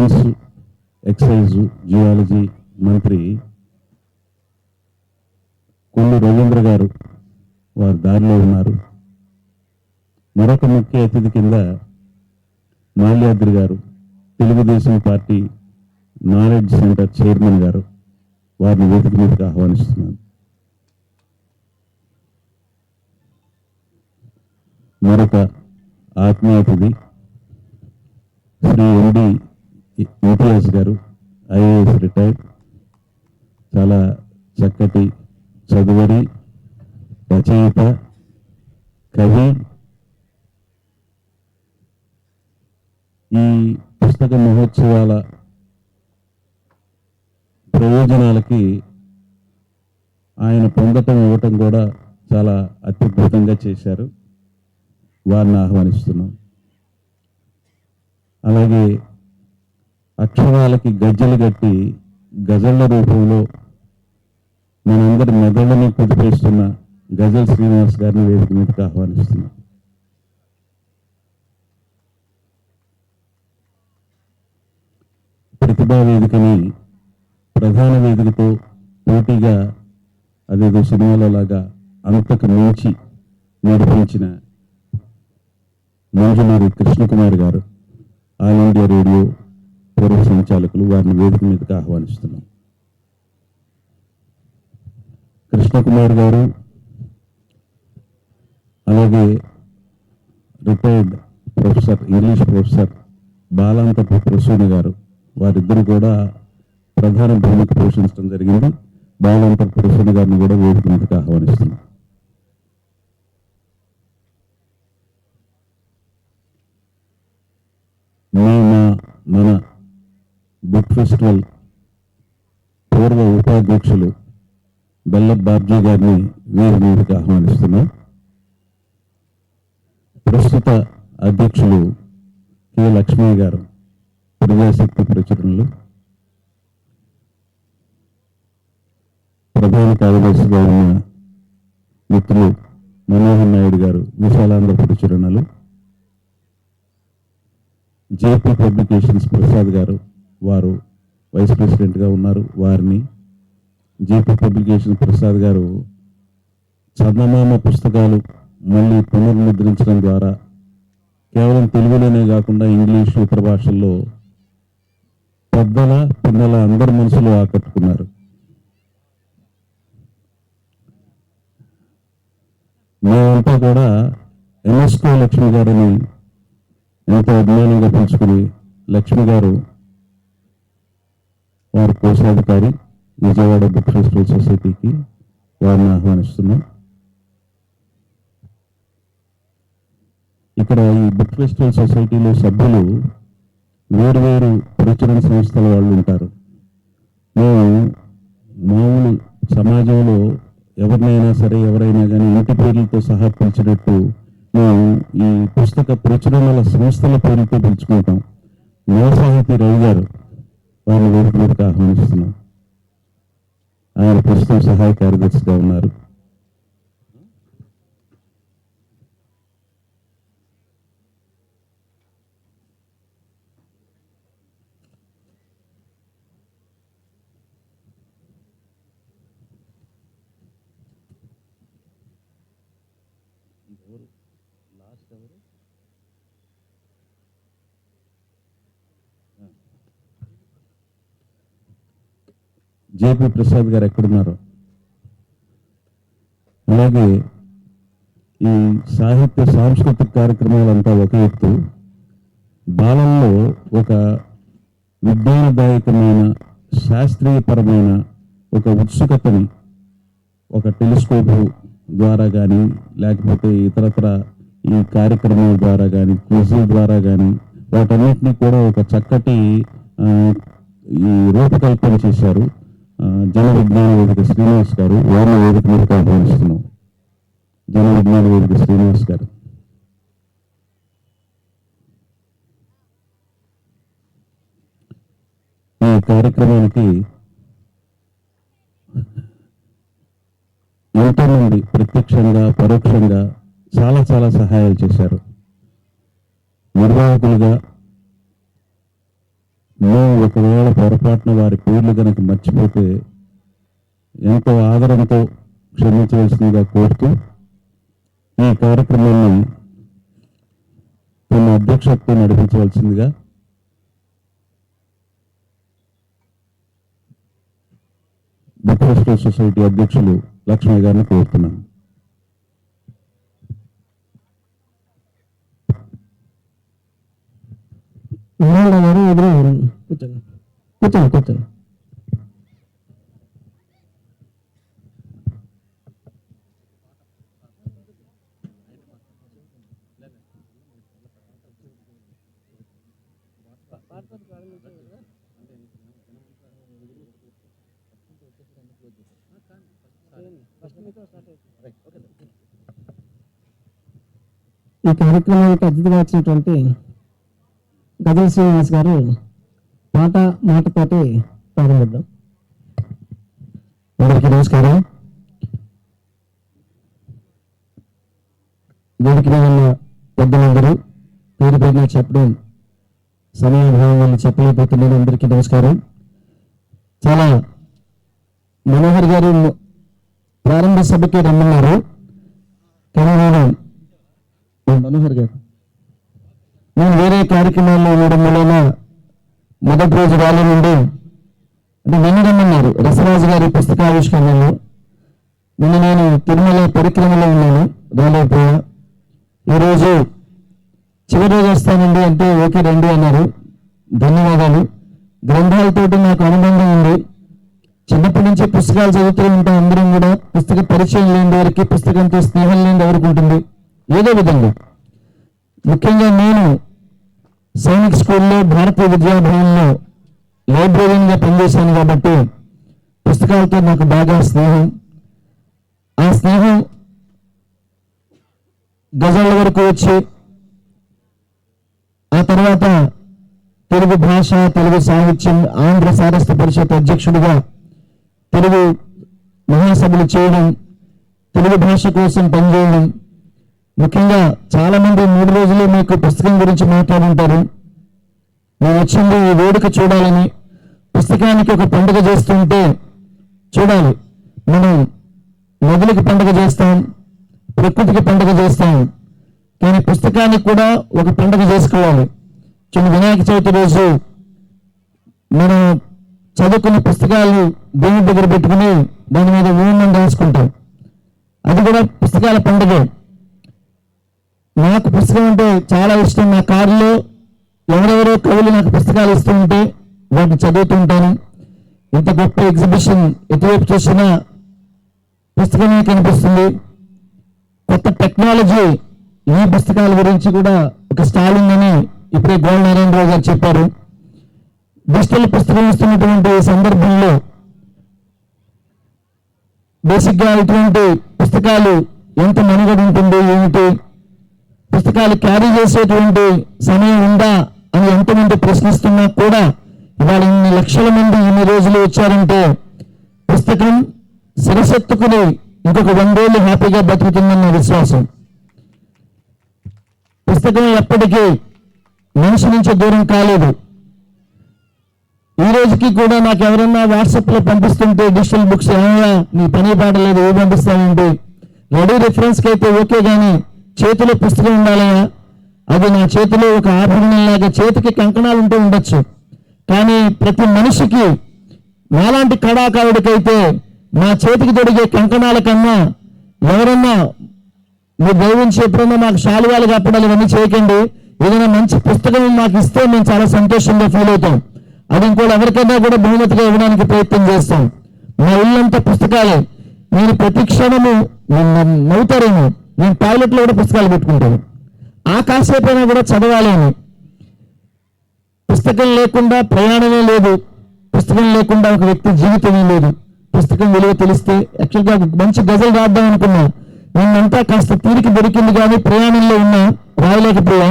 Science, excise, geology మంత్రి కొల్లు రవీంద్ర గారు వారు దారిలో ఉన్నారు. మరొక ముఖ్య అతిథి కింద మాల్యాద్రి గారు, Telugu Desam party knowledge centre chairman గారు, వారిని వేదిక మీదకి ఆహ్వానిస్తున్నాను. మరొక ఆత్మీయ అతిథి శ్రీ ఎండి ఇంతియాజ్ గారు, ఐఏఎస్ రిటైర్డ్, చాలా చక్కటి చదువరి, రచయిత, కవి. ఈ పుస్తక మహోత్సవాల ప్రయోజనాలకి ఆయన పొందటం ఇవ్వటం కూడా చాలా అత్యద్భుతంగా చేశారు. వారిని ఆహ్వానిస్తున్నాం. అలాగే అక్షరాలకి గజ్జలు కట్టి గజళ్ళ రూపంలో మనందరి మెదళ్ళని కుదిపేస్తున్న గజల్ శ్రీనివాస్ గారిని వేదిక మీదకి ఆహ్వానిస్తున్నాం. ప్రతిభా వేదికని ప్రధాన వేదికతో పోటీగా అదేదో సినిమాలో లాగా అంతకు మించి నడిపించిన మంజులూరి కృష్ణకుమార్ గారు, ఆల్ ఇండియా రేడియో పూర్వ సంచాలకులు, వారిని వేదిక మీదకి ఆహ్వానిస్తున్నాం. కృష్ణకుమార్ గారు అలాగే retired professor, English professor Balantapu Prasuna గారు, వారిద్దరు కూడా ప్రధాన భూమిక పోషించడం జరిగింది. బాలాంతపు ప్రసూన గారిని కూడా వేదిక మీదకి ఆహ్వానిస్తున్నాం. మన బుక్ ఫెస్టివల్ పూర్వ ఉపాధ్యక్షులు బెల్లప్ బాబ్జీ గారిని వేదిక మీదకి ఆహ్వానిస్తున్నాం. ప్రస్తుత అధ్యక్షులు కె లక్ష్మీ గారు, ప్రజాశక్తి ప్రచురణలు. ప్రధాన కార్యదర్శిగా ఉన్న మిత్రులు మనోహర్ నాయుడు గారు, విశాలాంధ్ర ప్రచురణలు. జేపీ పబ్లికేషన్స్ ప్రసాద్ గారు, వారు వైస్ ప్రెసిడెంట్గా ఉన్నారు. వారిని జేపీ పబ్లికేషన్ ప్రసాద్ గారు చందమామ పుస్తకాలు మళ్ళీ పునర్ముద్రించడం ద్వారా కేవలం తెలుగులోనే కాకుండా ఇంగ్లీషు, ఇతర భాషల్లో పెద్దల పిల్లల అందరి మనసులో ఆకట్టుకున్నారు. మేమంతా కూడా ఎన్ఎస్కో లక్ష్మి గారిని ఎంతో అభిమానంగా పిలుచుకుని, లక్ష్మి గారు వారి కోశాధికారి, విజయవాడ బుక్ ఫెస్టివల్ సొసైటీకి, వారిని ఆహ్వానిస్తున్నాం. ఇక్కడ ఈ బుక్ ఫెస్టివల్ సొసైటీలో సభ్యులు వేరువేరు ప్రచురణ సంస్థల వాళ్ళు ఉంటారు. మేము మామూలు సమాజంలో ఎవరినైనా సరే, ఎవరైనా కానీ ఇంటి పేర్లతో సహా పిలిచినట్టు మేము ఈ పుస్తక ప్రచురణల సంస్థల పేరుతో పిలుచుకుంటాం. నవ సాహితీ రవి గారు, వారిని వేదిక మీదకి ఆహ్వానిస్తున్నాం. ఆయన ప్రస్తుతం సహాయ కార్యదర్శిగా ఉన్నారు. జేపీ ప్రసాద్ గారు ఎక్కడున్నారు? అలాగే ఈ సాహిత్య సాంస్కృతిక కార్యక్రమాలంతా ఒక ఎత్తు, బాలల్లో ఒక విజ్ఞానదాయకమైన, శాస్త్రీయపరమైన ఒక ఉత్సుకతని ఒక టెలిస్కోపు ద్వారా కానీ, లేకపోతే ఇతరత్ర ఈ కార్యక్రమాల ద్వారా కానీ, క్విజుల ద్వారా కానీ, వాటన్నిటినీ కూడా ఒక చక్కటి ఈ రూపకల్పన చేశారు జన విజ్ఞాన వేదిక శ్రీనివాస్ గారు. వారిని వేదిక మీదకి ఆహ్వానిస్తున్నాం. జన విజ్ఞాన వేదిక శ్రీనివాస్ గారు. ఈ కార్యక్రమానికి ఎంతో మంది ప్రత్యక్షంగా, పరోక్షంగా చాలా చాలా సహాయాలు చేశారు. నిర్వాహకులుగా మేము ఒకవేళ పొరపాటున వారి పేర్లు కనుక మర్చిపోతే ఎంతో ఆదరంతో క్షమించవలసిందిగా కోరుతూ ఈ కార్యక్రమాన్ని తమ అధ్యక్షతతో నడిపించవలసిందిగా బుక్ ఫెస్టివల్ సొసైటీ అధ్యక్షులు లక్ష్మయ్య గారిని కోరుతున్నాను. గారు ఎదురు కూర్చోండి కూర్చోండి కూర్చోండి. ఈ కార్యక్రమానికి అతిథిగా వచ్చినటువంటి గజల్ శ్రీనివాస్ గారు మాటతోటి ప్రారంభిద్దాం. అందరికీ నమస్కారం. వేదిక మీద ఉన్న పెద్దలందరూ పేరు పేరున చెప్పడం సమయాభావం వల్ల చెప్పలేకపోతున్నాను. అందరికీ నమస్కారం. చాలా మనోహర్ గారు ప్రారంభ సభకి రమ్మన్నారు, కానీ మనోహర్ గారు నేను వేరే కార్యక్రమాల్లో ఉండడం వలన మొదటి రోజు వాళ్ళ నుండి అంటే నిన్న రమ్మన్నారు రసరాజు గారి పుస్తకావిష్కరణలో. నిన్న నేను తిరుమల పరిక్రమలో ఉన్నాను, రాలేకపోయా. ఈరోజు చివరి రోజు వస్తానండి అంటే ఓకే రండి అన్నారు. ధన్యవాదాలు. గ్రంథాలతోటి నాకు అనుబంధం ఉంది. చిన్నప్పటి నుంచి పుస్తకాలు చదువుతూ ఉంటాం. అందరం కూడా పుస్తక పరిచయం లేని వారికి, పుస్తకంతో స్నేహం లేని ఎవరికి ఉంటుంది ఏదో విధంగా. ముఖ్యంగా నేను సైనిక్ స్కూల్లో భారతీయ విద్యాభవన్లో లైబ్రరీగా పనిచేశాను కాబట్టి పుస్తకాలతో నాకు బాగా స్నేహం. ఆ స్నేహం గజాల వరకు వచ్చి ఆ తర్వాత తెలుగు భాష, తెలుగు సాహిత్యం, ఆంధ్ర సారస్వత పరిషత్ అధ్యక్షుడిగా తెలుగు మహాసభలు చేయడం, తెలుగు భాష కోసం పనిచేయడం. ముఖ్యంగా చాలా మంది 3 రోజులు మీకు పుస్తకం గురించి మాట్లాడుంటారు. మేము వచ్చింది ఈ వేడుక చూడాలని, పుస్తకానికి ఒక పండుగ చేస్తుంటే చూడాలి. మనం నదులకు పండుగ చేస్తాం, ప్రకృతికి పండుగ చేస్తాం, కానీ పుస్తకానికి కూడా ఒక పండుగ చేసుకోవాలి. చిన్న వినాయక చవితి రోజు మనం చదువుకున్న పుస్తకాలు దేవుడి దగ్గర పెట్టుకుని దాని మీద ఓం రాసుకుంటాం. అది కూడా పుస్తకాల పండుగ. నాకు పుస్తకం అంటే చాలా ఇష్టం. నా కారులో ఎవరెవరో కవులు నాకు పుస్తకాలు ఇస్తూ ఉంటే వాటిని చదువుతుంటాను. ఇంత గొప్ప ఎగ్జిబిషన్ ఎటువైపు చూసినా పుస్తకమే కనిపిస్తుంది. కొత్త టెక్నాలజీ ఈ పుస్తకాల గురించి కూడా ఒక స్టాల్ ఉందని ఇప్పుడే గోల్ నారాయణరావు గారు చెప్పారు. డిజిటల్ పుస్తకం వస్తున్నటువంటి సందర్భంలో బేసిక్గా ఇటువంటి పుస్తకాలు ఎంత మనుగడ ఉంటుంది, ఏమిటి, పుస్తకాలు క్యారీ చేసేటువంటి సమయం ఉందా అని ఎంతమంది ప్రశ్నిస్తున్నా కూడా ఇవాళ ఇన్ని లక్షల మంది ఇన్ని రోజులు వచ్చారంటే పుస్తకం శిరసెత్తుకుని ఇంకొక 100 ఏళ్ళు హ్యాపీగా బతుకుతుందన్న విశ్వాసం. పుస్తకం ఎప్పటికీ మనిషి నుంచి దూరం కాలేదు. ఈ రోజుకి కూడా నాకు ఎవరన్నా వాట్సాప్లో పంపిస్తుంటే డిజిటల్ బుక్స్ ఏమయ్యా నీ పని పాడలేదు ఏ పంపిస్తానంటే రెడీ రిఫరెన్స్కి అయితే ఓకే, కానీ చేతిలో పుస్తకం ఉండాలయా. అది నా చేతిలో ఒక ఆభరణంలాగా, చేతికి కంకణాలు ఉంటూ ఉండొచ్చు, కానీ ప్రతి మనిషికి నాలాంటి కళాకారుడికైతే నా చేతికి దొరికే కంకణాల కన్నా ఎవరన్నా మీరు దైవించి ఎప్పుడన్నా మాకు శాలువాలు కప్పడాలు ఇవన్నీ చేయకండి, ఏదైనా మంచి పుస్తకం మాకు ఇస్తే మేము చాలా సంతోషంగా ఫీల్ అవుతాం. అది ఇంకోటి ఎవరికైనా కూడా బహుమతిగా ఇవ్వడానికి ప్రయత్నం చేస్తాం. మా ఇల్లంతా పుస్తకాలే. నేను ప్రతి క్షణము నవ్వుతారేమో, నేను టాయిలెట్లో కూడా పుస్తకాలు పెట్టుకుంటాను. ఆ కాసేపైనా కూడా చదవాలేమో. పుస్తకం లేకుండా ప్రయాణమే లేదు, పుస్తకం లేకుండా ఒక వ్యక్తి జీవితమే లేదు. పుస్తకం విలువ తెలిస్తే యాక్చువల్గా మంచి గజల్ రాద్దాం అనుకున్నా, నిన్నంతా కాస్త తీరిక దొరికింది కానీ ప్రయాణంలో ఉన్నా రాయలేకపోయా.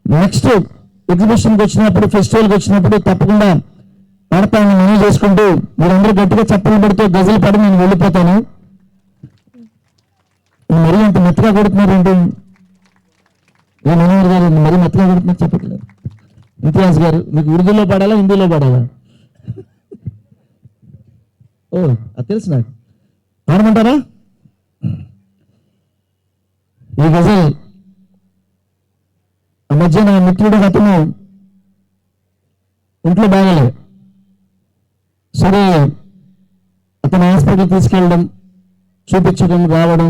నెక్స్ట్ ఎగ్జిబిషన్కి వచ్చినప్పుడు, ఫెస్టివల్కి వచ్చినప్పుడు తప్పకుండా పాడతానని మనవి చేసుకుంటూ మీరందరూ గట్టిగా చప్పలు పెడుతూ గజలు పడి నేను వెళ్ళిపోతాను. మరీ అంత మెత్తగా కొడుతున్నారు ఏంటి? ఏ మనోహర్ గారు మరీ మెత్తగా కొడుతున్నారు చెప్పట్లేదు. ఇంతియాజ్ గారు మీకు ఉర్దూలో పాడాలా హిందీలో పాడాలా? ఓ అది తెలుసు నాకు. పాడమంటారా? ఈ గజల్ ఆ మధ్య నా మిత్రుడు అతను ఒంట్లో బాగాలేదు. సరే అతను హాస్పిటల్ తీసుకెళ్ళడం, చూపించడం, రావడం.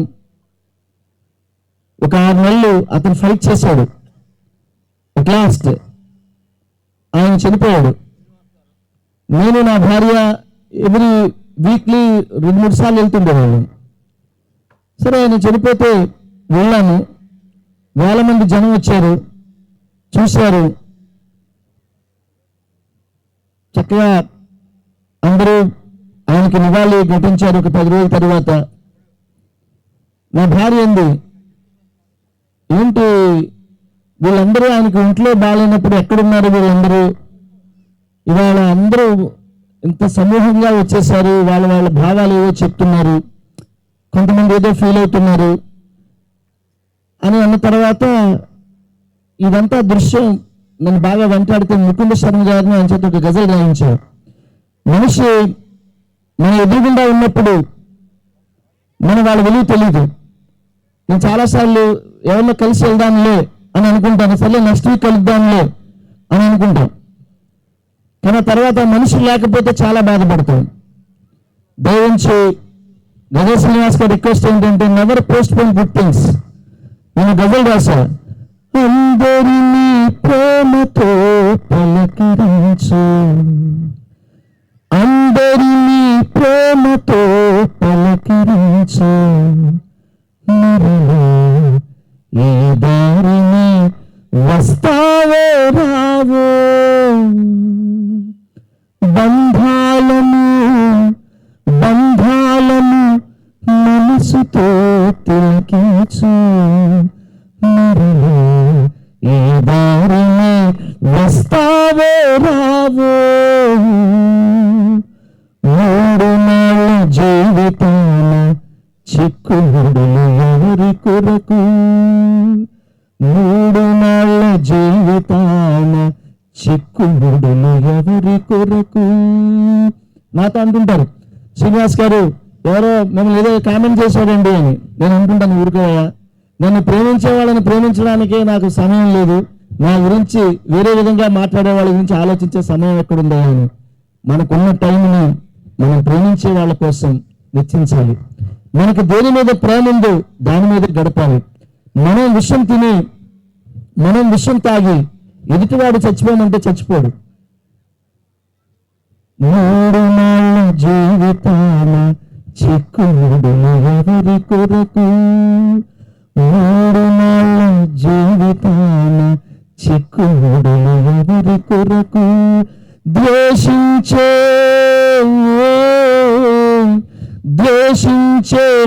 ఒక 6 నెలలు అతను ఫైట్ చేశాడు. అట్ లాస్ట్ ఆయన చనిపోయాడు. నేను నా భార్య ఎవ్రీ వీక్లీ 2-3 సార్లు వెళ్తుండేవాళ్ళం. సరే ఆయన చనిపోతే వెళ్ళాను. వేల మంది జనం వచ్చారు, చూశారు. చక్కగా అందరూ ఆయనకి నివాళి ఘటించారు. ఒక 10 రోజుల తర్వాత నా భార్య అంది, ఏంటి వీళ్ళందరూ ఆయనకు ఇంట్లో బాగాలేనప్పుడు ఎక్కడున్నారు వీళ్ళందరూ? ఇవాళ అందరూ ఇంత సమూహంగా వచ్చేసారు, వాళ్ళ భావాలు ఏవో చెప్తున్నారు, కొంతమంది ఏదో ఫీల్ అవుతున్నారు అని అన్న తర్వాత ఇదంతా దృశ్యం నన్ను బాగా వెంటాడితే ముకుంద శర్మ గారిని ఆయన చేత ఒక గజల్ రాయించారు. మనిషి మన ఎదురుగుండా ఉన్నప్పుడు మన వాళ్ళ విలువ తెలియదు. నేను చాలాసార్లు ఎవరిలో కలిసి వెళ్దాంలే అని అనుకుంటాను, సర్లే నెక్స్ట్ వీక్ కలుద్దాంలే అని అనుకుంటాం. కానీ తర్వాత మనిషి లేకపోతే చాలా బాధపడతాం. దయవుంచి గజల్ శ్రీనివాస్ గారి రిక్వెస్ట్ ఏంటంటే never post phone good things. నేను గజల్ రాశా, అందరినీ ప్రేమతో పలకరించు, అందరినీ ప్రేమతో పలకరించు, మరలా ఏ దారిని వస్తావో రావో, బంధాలను మనసుతో తిలకించు, మరలా ఏ దారిని వస్తావో రావో, 3 నాళ్ళ జీవితాన చిక్కుముడులు ఎవరి కొరకు, 3 నాళ్ళ జీవితాన చిక్కుముడులు ఎవరి కొరకు. నాతో అంటుంటారు, శ్రీనివాస్ గారు ఎవరో మిమ్మల్ని ఏదో కామెంట్ చేశాడండి అని. నేను అంటుంటాను, ఊరుకోవా, నన్ను ప్రేమించే వాళ్ళని ప్రేమించడానికే నాకు సమయం లేదు, నా గురించి వేరే విధంగా మాట్లాడే వాళ్ళ గురించి ఆలోచించే సమయం ఎక్కడుందో అని. మనకున్న టైంని మనం ప్రేమించే వాళ్ళ కోసం వెచ్చించాలి. మనకు దేని మీద ప్రేమ ఉందో దాని మీద గడపాలి. మనం విషం తిని, మనం విషం తాగి ఎదుటివాడు చచ్చిపోమంటే చచ్చిపోడు. 3 నాళ్ళ జీవితాన చిక్కుముడులు ఎవరి కొరకు, 3 నాళ్ళ జీవితాన చిక్కుముడులు ఎవరి కొరకు. ద్వేషించే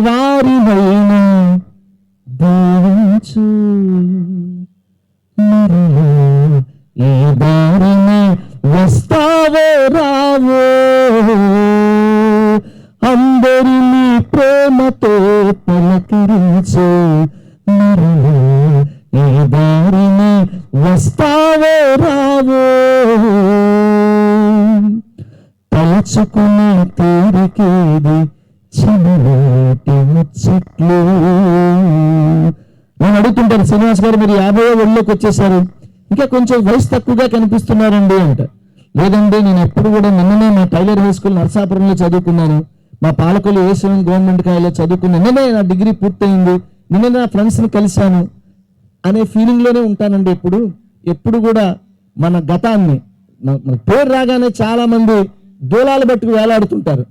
వారినైనా దీవించు, మరలా ఏ దారిని వస్తావో రావో, అందరినీ ప్రేమతో పలకరించు, మరలా ఏ దారిని వస్తావో రావో, తలుచుకునే తీరికేది చిన్నటి ముచ్చట్లు. నేను అడుగుతుంటాను, శ్రీనివాస్ గారు మీరు 50వ ఒళ్ళోకి వచ్చేసారు, ఇంకా కొంచెం వయసు తక్కువగా కనిపిస్తున్నారండి అంట. లేదండి, నేను ఎప్పుడు కూడా నిన్ననే మా టైలర్ హై స్కూల్ నరసాపురంలో చదువుకున్నాను, మా పాలకులు ఏసీఎం గవర్నమెంట్ కాలేజీలో చదువుకున్నాను, నిన్ననే నా డిగ్రీ పూర్తయింది, నిన్ననే నా ఫ్రెండ్స్ని కలిశాను అనే ఫీలింగ్లోనే ఉంటానండి. ఎప్పుడు కూడా మన గతాన్ని, మన పేరు రాగానే చాలా మంది దూలాల బట్టుకు వేలాడుతుంటారు.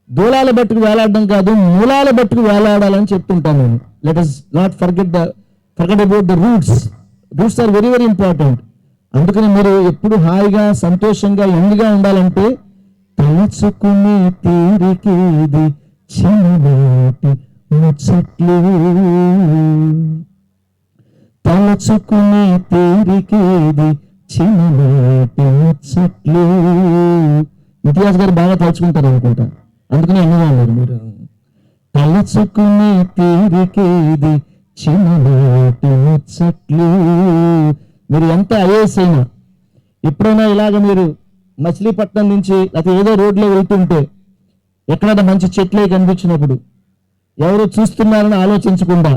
దూలాల బట్టుకు వేలాడడం కాదు, మూలాల బట్టుకు వేలాడాలని చెప్తుంటాను నేను. Let us not forget about the roots. Roots are very very important. అందుకని మీరు ఎప్పుడు హాయిగా సంతోషంగా యంగ్గా ఉండాలంటే తలుచుకునే తీరికేది చిన్ననాటి ముచ్చట్లు, తలుచుకునే తీరికేది చిన్ననాటి ముచ్చట్లు. ఇంతియాజ్ గారు బాగా తలుచుకుంటారు అనుకుంటా, అందుకని అన్నవాళ్ళు మీరు. తలుచుకునే తీరికేది చిన్ననాటి ముచ్చట్లు. మీరు ఎంత ఐఏఎస్ అయినా, ఎప్పుడైనా ఇలాగ మీరు మచిలీపట్నం నుంచి లేకపోతే ఏదో రోడ్లో వెళ్తుంటే ఎక్కడైనా మంచి చెట్లే కనిపించినప్పుడు ఎవరు చూస్తున్నారని ఆలోచించకుండా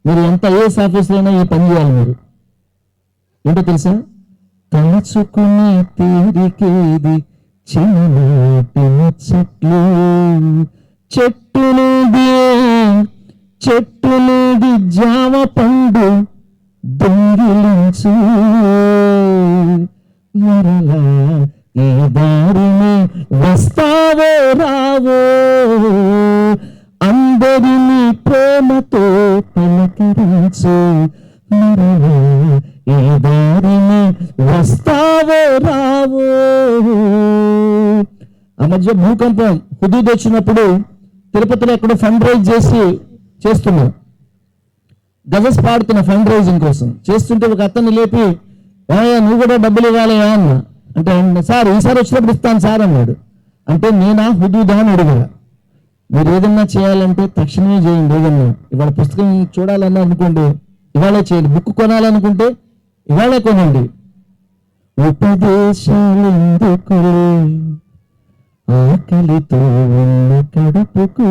మీరు ఎంత ఏఎస్ ఆఫీసులో అయినా ఈ పని చేయాలి. మీరు ఏంటో తెలుసా? తలుచుకునే తీరికేది చిన్ననాటి చెట్లు, చెట్టు నుండి జామ పండు దొంగిలించు, మరలా ఈ దారిని వస్తావో రావో, అందరినీ ప్రేమతో పలకరించు, మరలా ఈ దారిని వస్తావో రావో. ఆ మధ్య భూకంపం హుదూద్ వచ్చినప్పుడు తిరుపతిలో ఎక్కడో ఫండ్ రైజ్ చేస్తున్నాం. గజస్ పాడుతున్న ఫండ్ రైజింగ్ కోసం చేస్తుంటే ఒక అతన్ని లేపి, నువ్వు కూడా డబ్బులు ఇవ్వాలి అన్న అంటే, సార్ ఈసారి వచ్చినప్పుడు ఇస్తాను సార్ అన్నాడు. అంటే నేనా హుదూదా అని అడిగా. మీరు ఏదన్నా చేయాలంటే తక్షణమే చేయండి. ఏదన్నా ఇవాళ పుస్తకం చూడాలన్నా అనుకోండి, ఇవాళే చేయండి. బుక్ కొనాలనుకుంటే ఇవాళే కొనండి. ఉపదేశాలెందుకు ఆకలితో ఉన్న కడుపుకు,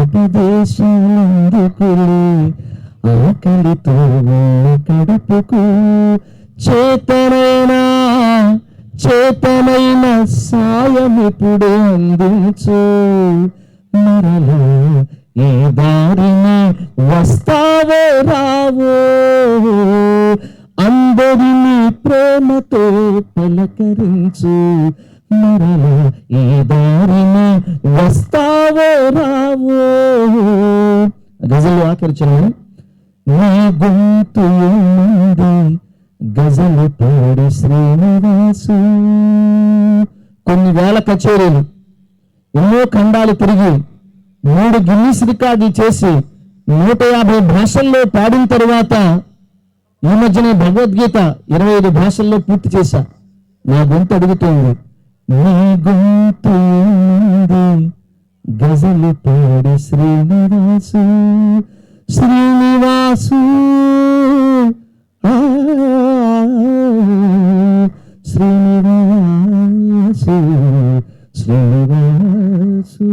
ఉపదేశాలెందుకు ఆకలితో ఉన్న కడుపుకు, చేతనైన సాయం ఇప్పుడే అందించు, మరలా ఈ దారిని వస్తావో రావో, అందరినీ ప్రేమతో పలకరించు, మరలా ఈ దారిని వస్తావో రావో. గజలు ఆకర్షణ నీ గొంతు ఏముంది గజలు పాడి శ్రీనివాసు. కొన్ని వేల కచేరీలు, ఎన్నో ఖండాలు తిరిగి 3 గిన్నీస్ రికార్డులు చేసి 150 భాషల్లో పాడిన తరువాత ఈ మధ్యనే భగవద్గీత 25 భాషల్లో పూర్తి చేశా. నా గొంతు అడుగుతోంది, నీ గొంతు ఏముంది గజలు పాడి శ్రీనివాసు, శ్రీనివాసు శ్రీనివాసు శ్రీనివాసు,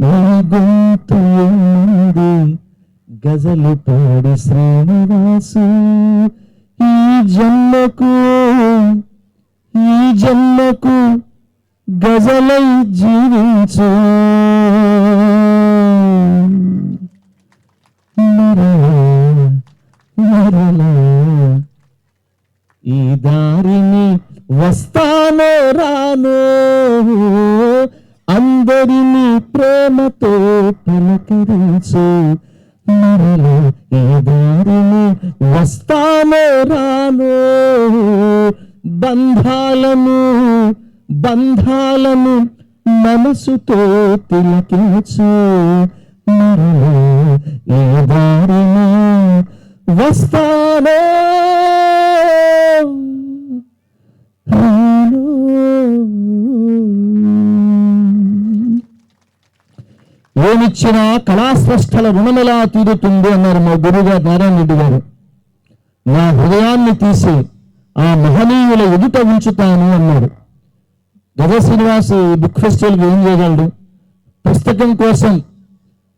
నీ గొంతు ఏముంది గజలు పాడి శ్రీనివాసు. ఈ జన్మకు గజలై జీవించు, మరలా ఈ దారిని వస్తానో రానో, అందరినీ ప్రేమతో పలకరించు, మరలా ఈ దారిని వస్తానో రానో. బంధాలను మనసుతో తిలకించు, మరలా ఈ దారిని వస్తానో రానో. ఏమిచ్చినా కళాస్రష్టల రుణమెలా తీరుతుంది అన్నారు మా గురువుగారు నారాయణ రెడ్డి గారు. నా హృదయాన్ని తీసి ఆ మహనీయుల ఎదుట ఉంచుతాను అన్నాడు. గజ శ్రీనివాస్ ఈ బుక్ ఫెస్టివల్కి ఏం చేయగలడు? పుస్తకం కోసం,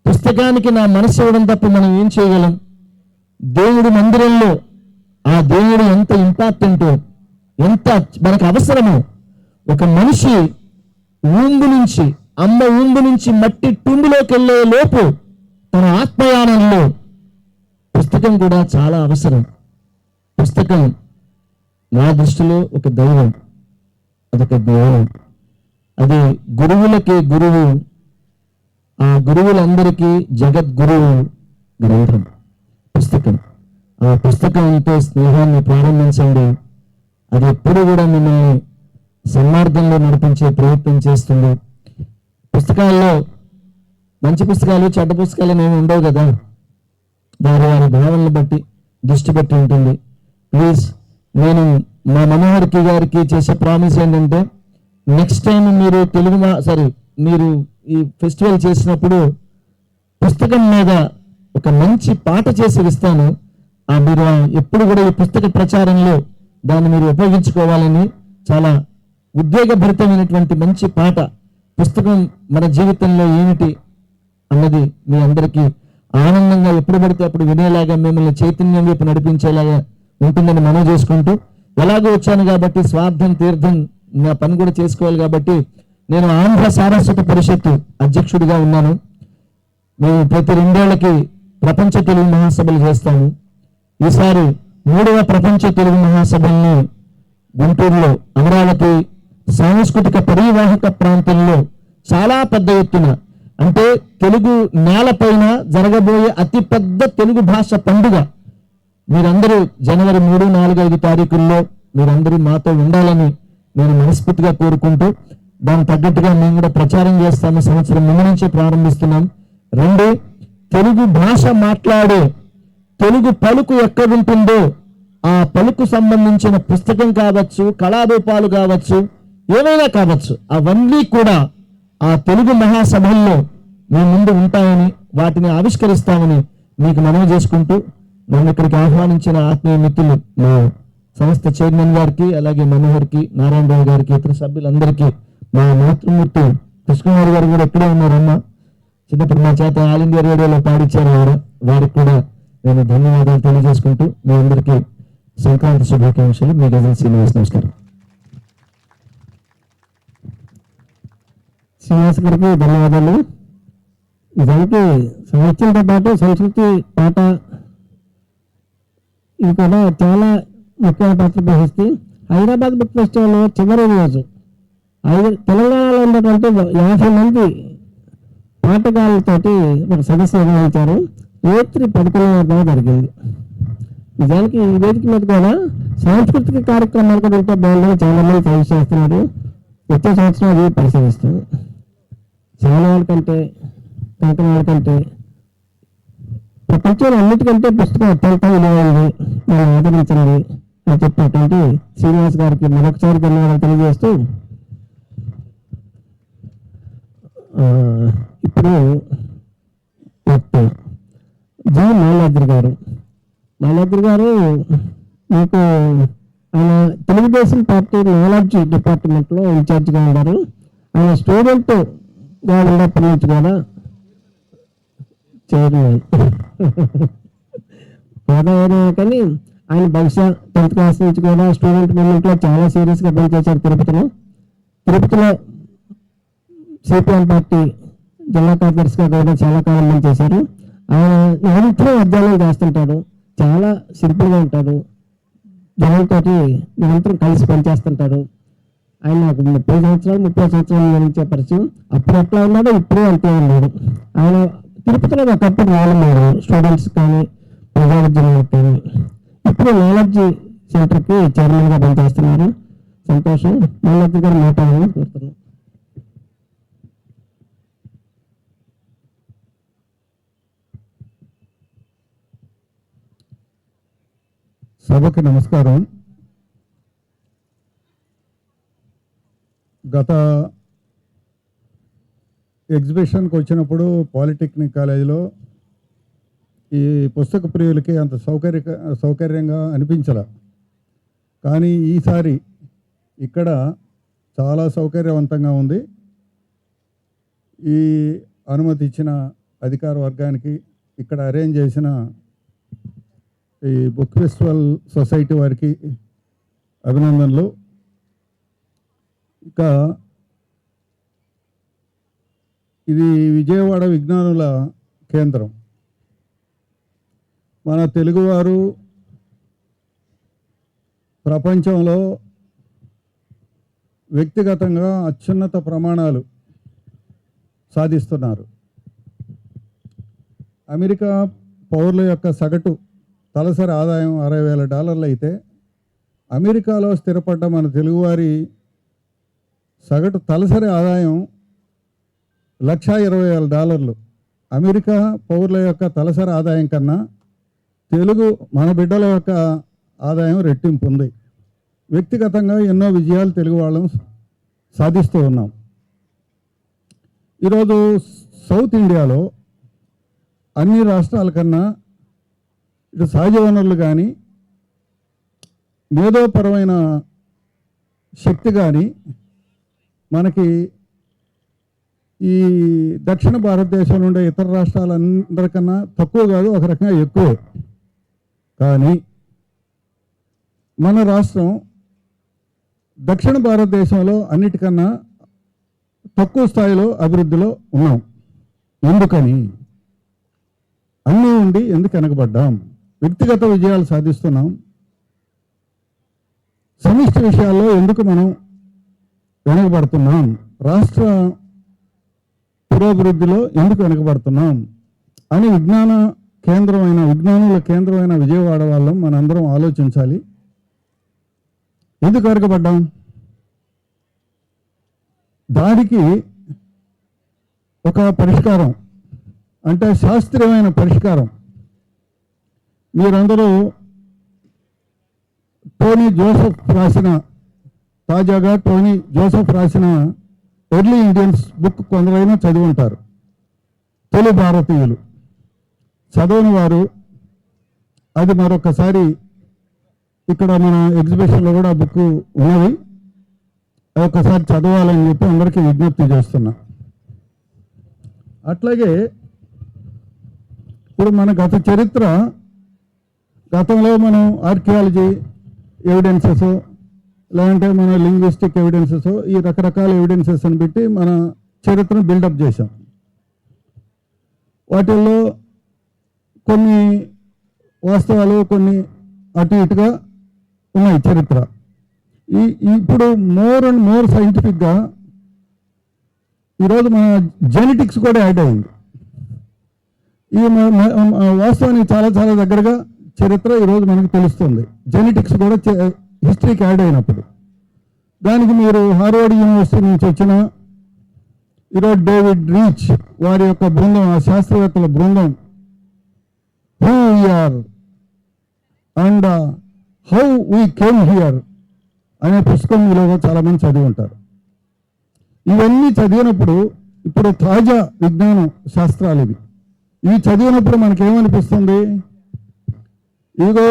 పుస్తకానికి నా మనసు ఇవ్వడం తప్ప మనం ఏం చేయగలం? దేవుడి మందిరంలో ఆ దేవుడు ఎంత ఇంపార్టెంటో, ఎంత మనకు అవసరమో. ఒక మనిషి అమ్మ ఊంబు నుంచి మట్టి టుంబులోకి వెళ్ళే లోపు తన ఆత్మయానంలో పుస్తకం కూడా చాలా అవసరం. పుస్తకం నా దృష్టిలో ఒక దైవం, అదొక జ్ఞానం. అది గురువులకి గురువు, ఆ గురువులందరికీ జగద్గురువు గ్రంథం పుస్తకం. ఆ పుస్తకంతో స్నేహాన్ని ప్రారంభించండి. అది ఎప్పుడు కూడా మిమ్మల్ని సన్మార్గంలో నడిపించే ప్రయత్నం చేస్తుంది. పుస్తకాల్లో మంచి పుస్తకాలు చెడ్డ పుస్తకాలు ఏమి ఉండవు కదా, వారి భావనలు బట్టి దృష్టి బట్టి ఉంటుంది. ప్లీజ్, నేను మా మనోహర్కి గారికి చేసే ప్రామిస్ ఏంటంటే, నెక్స్ట్ టైం మీరు మీరు ఈ ఫెస్టివల్ చేసినప్పుడు పుస్తకం మీద ఒక మంచి పాట చేసి ఇస్తాను. మీరు ఎప్పుడు కూడా ఈ పుస్తక ప్రచారంలో దాన్ని మీరు ఉపయోగించుకోవాలని చాలా ఉద్వేగభరితమైనటువంటి మంచి పాట పుస్తకం మన జీవితంలో ఏమిటి అన్నది మీ అందరికీ ఆనందంగా ఎప్పుడు పడితే అప్పుడు వినేలాగా మిమ్మల్ని చైతన్యం వైపు నడిపించేలాగా ఉంటుందని మనం చేసుకుంటూ ఎలాగో వచ్చాను కాబట్టి స్వార్థం తీర్థం నా పని కూడా చేసుకోవాలి కాబట్టి నేను ఆంధ్ర సారస్వత పరిషత్తు అధ్యక్షుడిగా ఉన్నాను. మేము ప్రతి 2 ఏళ్లకి ప్రపంచ తెలుగు మహాసభలు చేస్తాము. ఈసారి 3వ ప్రపంచ తెలుగు మహాసభల్ని గుంటూరులో అమరావతి సాంస్కృతిక పరివాహక ప్రాంతంలో చాలా పెద్ద ఎత్తున అంటే తెలుగు నేలపైన జరగబోయే అతిపెద్ద తెలుగు భాష పండుగ మీరందరూ జనవరి 3, 4, 5 తారీఖుల్లో మీరందరూ మాతో ఉండాలని నేను మనస్ఫూర్తిగా కోరుకుంటూ దానికి తగ్గట్టుగా మేము కూడా ప్రచారం చేస్తాము. సంవత్సరం ముందు నుంచే ప్రారంభిస్తున్నాం. రండి, తెలుగు భాష మాట్లాడే తెలుగు పలుకు ఎక్కడ ఉంటుందో ఆ పలుకు సంబంధించిన పుస్తకం కావచ్చు, కళారూపాలు కావచ్చు, ఏమైనా కావచ్చు, అవన్నీ కూడా ఆ తెలుగు మహాసభల్లో మీ ముందు ఉంటాయని వాటిని ఆవిష్కరిస్తామని మీకు మనవి చేసుకుంటూ నన్ను ఇక్కడికి ఆహ్వానించిన ఆత్మీయ మిత్రులు మా సంస్థ చైర్మన్ గారికి, అలాగే మనోహర్కి, నారాయణరావు గారికి, ఇతర సభ్యులందరికీ, మా మాతృమూర్తి కృష్ణకుమారి గారు కూడా ఎక్కడే ఉన్నారమ్మా, చిన్నప్పుడు మా చేత ఆల్ ఇండియా రేడియోలో పాడించారు ఆవిడ, వారికి కూడా నేను ధన్యవాదాలు తెలియజేసుకుంటూ మీ అందరికీ సంక్రాంతి శుభాకాంక్షలు. మీ గజల్ శ్రీనివాస్. నమస్కారం. శ్రీనివాస్ గారికి ధన్యవాదాలు. నిజానికి సాహిత్యంతో పాటు సంస్కృతి పాట ఇది కూడా చాలా ముఖ్యమైన పాత్ర పోషిస్తాయి. హైదరాబాద్ బుక్ ఫెస్టివల్ చివరి రోజు తెలంగాణలో ఉన్నటువంటి 50 మంది పాటగాళ్ళతోటి ఒక సదస్సు నిర్వహించారు. రాత్రి 11:30 జరిగింది. నిజానికి ఈ వేదిక మీద కూడా సాంస్కృతిక కార్యక్రమాలు కూడా ఉంటే బాగుందని చాలా మంది సజెస్ట్ చేస్తున్నారు. వచ్చే సంవత్సరం అది పరిశీలిస్తాం. చాలా వాళ్ళకంటే కంకణ వాళ్ళకంటే ప్రపంచంలో అన్నిటికంటే పుస్తకం అత్యంత విలువైంది, మనం ఆదరించింది అని చెప్పినటువంటి శ్రీనివాస్ గారికి మరొకసారి ధన్యవాదాలు తెలియజేస్తూ ఇప్పుడు జి మాలాద్రి గారు మీకు ఆయన తెలుగుదేశం పార్టీ నాలెడ్జ్ డిపార్ట్మెంట్లో ఇన్ఛార్జిగా ఉన్నారు. ఆయన స్టూడెంట్గా ఉన్నప్పటి నుంచి కూడా చైర్మన్ హోదా అయినా కానీ ఆయన బహుశా 10th క్లాస్ నుంచి కూడా స్టూడెంట్ మూవ్మెంట్లో చాలా సీరియస్గా పనిచేశారు. తిరుపతిలో సిపిఎం పార్టీ జిల్లా కార్యదర్శిగా కూడా చాలా కాలం పనిచేశారు. ఆయన నిరంతరం అధ్యయనం చేస్తుంటాడు, చాలా సింపుల్గా ఉంటాడు, జనంతో నిరంతరం కలిసి పనిచేస్తుంటాడు. ఆయన నాకు 30 సంవత్సరాలు నిర్మించే పరిచయం. అప్పుడు ఎట్లా ఉన్నాడో ఇప్పుడు అంతే ఉన్నాడు. ఆయన తిరుపతిలో ఒకప్పుడు రానున్నారు స్టూడెంట్స్ కానీ ప్రజా ఉద్యమాలకు కానీ. ఇప్పుడు నాలెడ్జ్ సెంటర్కి చైర్మన్గా పనిచేస్తున్నారు. సంతోషం. నాలెడ్జ్ గారు మాట్లాడాలని కోరుతున్నాను. సభకి నమస్కారం. గత ఎగ్జిబిషన్కి వచ్చినప్పుడు పాలిటెక్నిక్ కాలేజీలో ఈ పుస్తక ప్రియులకి అంత సౌకర్యంగా అనిపించలే. కానీ ఈసారి ఇక్కడ చాలా సౌకర్యవంతంగా ఉంది. ఈ అనుమతి ఇచ్చిన అధికార వర్గానికి, ఇక్కడ అరేంజ్ చేసిన ఈ బుక్ ఫెస్టివల్ సొసైటీ వారికి అభినందనలు. ఇక ఇది విజయవాడ విజ్ఞానుల కేంద్రం. మన తెలుగువారు ప్రపంచంలో వ్యక్తిగతంగా అత్యున్నత ప్రమాణాలు సాధిస్తున్నారు. అమెరికా పౌరుల యొక్క సగటు తలసరి ఆదాయం $60,000 అయితే, అమెరికాలో స్థిరపడ్డ మన తెలుగువారి సగటు తలసరి ఆదాయం $120,000. అమెరికా పౌరుల యొక్క తలసరి ఆదాయం కన్నా తెలుగు మన బిడ్డల యొక్క ఆదాయం రెట్టింపు ఉంది. వ్యక్తిగతంగా ఎన్నో విజయాలు తెలుగు వాళ్ళం సాధిస్తూ ఉన్నాం. ఈరోజు సౌత్ ఇండియాలో అన్ని రాష్ట్రాల కన్నా ఇటు సహజ వనరులు కానీ, మేధోపరమైన శక్తి కానీ మనకి ఈ దక్షిణ భారతదేశంలో ఉండే ఇతర రాష్ట్రాలందరికన్నా తక్కువ కాదు, ఒక రకంగా ఎక్కువే. కానీ మన రాష్ట్రం దక్షిణ భారతదేశంలో అన్నిటికన్నా తక్కువ స్థాయిలో అభివృద్ధిలో ఉన్నాం. ఎందుకని? అన్నీ ఉండి ఎందుకు వెనకబడ్డాం? వ్యక్తిగత విజయాలు సాధిస్తున్నాం, సమిష్టి విషయాల్లో ఎందుకు మనం వెనకబడుతున్నాం? రాష్ట్ర పురోభివృద్ధిలో ఎందుకు వెనకబడుతున్నాం అని విజ్ఞానుల కేంద్రమైన విజయవాడ వాళ్ళం మనందరం ఆలోచించాలి. ఎందుకు వెనకబడ్డాం? దానికి ఒక పరిష్కారం, అంటే శాస్త్రీయమైన పరిష్కారం. మీరందరూ తాజాగా టోనీ జోసెఫ్ రాసిన ఎర్లీ ఇండియన్స్ బుక్ కొందరైనా చదివి ఉంటారు. తొలి భారతీయులు చదవని వారు అది మరొకసారి ఇక్కడ మన ఎగ్జిబిషన్లో కూడా ఆ బుక్ ఉన్నది, అది ఒకసారి చదవాలని చెప్పి అందరికీ విజ్ఞప్తి చేస్తున్నా. అట్లాగే ఇప్పుడు మన గతంలో మనం ఆర్కియాలజీ ఎవిడెన్సెస్, లేదంటే మన లింగ్విస్టిక్ ఎవిడెన్సెస్, ఈ రకరకాల ఎవిడెన్సెస్ అని పెట్టి మన చరిత్రను బిల్డప్ చేశాం. వాటిల్లో కొన్ని వాస్తవాలు, కొన్ని అటు ఇటుగా ఉన్నాయి చరిత్ర. ఇప్పుడు మోర్ అండ్ మోర్ సైంటిఫిక్గా ఈరోజు మన జెనెటిక్స్ కూడా యాడ్ అయింది. ఈ వాస్తవానికి చాలా చాలా దగ్గరగా చరిత్ర ఈరోజు మనకు తెలుస్తుంది. జెనెటిక్స్ కూడా హిస్టరీకి యాడ్ అయినప్పుడు దానికి మీరు హార్వర్డ్ యూనివర్సిటీ నుంచి వచ్చిన ఈరోజు డేవిడ్ రీచ్ వారి యొక్క బృందం, ఆ శాస్త్రవేత్తల బృందం, who we are and how we came here అనే పుస్తకం మీలో చాలామంది చదివి ఉంటారు. ఇవన్నీ చదివినప్పుడు ఇప్పుడు తాజా విజ్ఞాన శాస్త్రాలు ఇవి చదివినప్పుడు మనకేమనిపిస్తుంది? ఇదిగో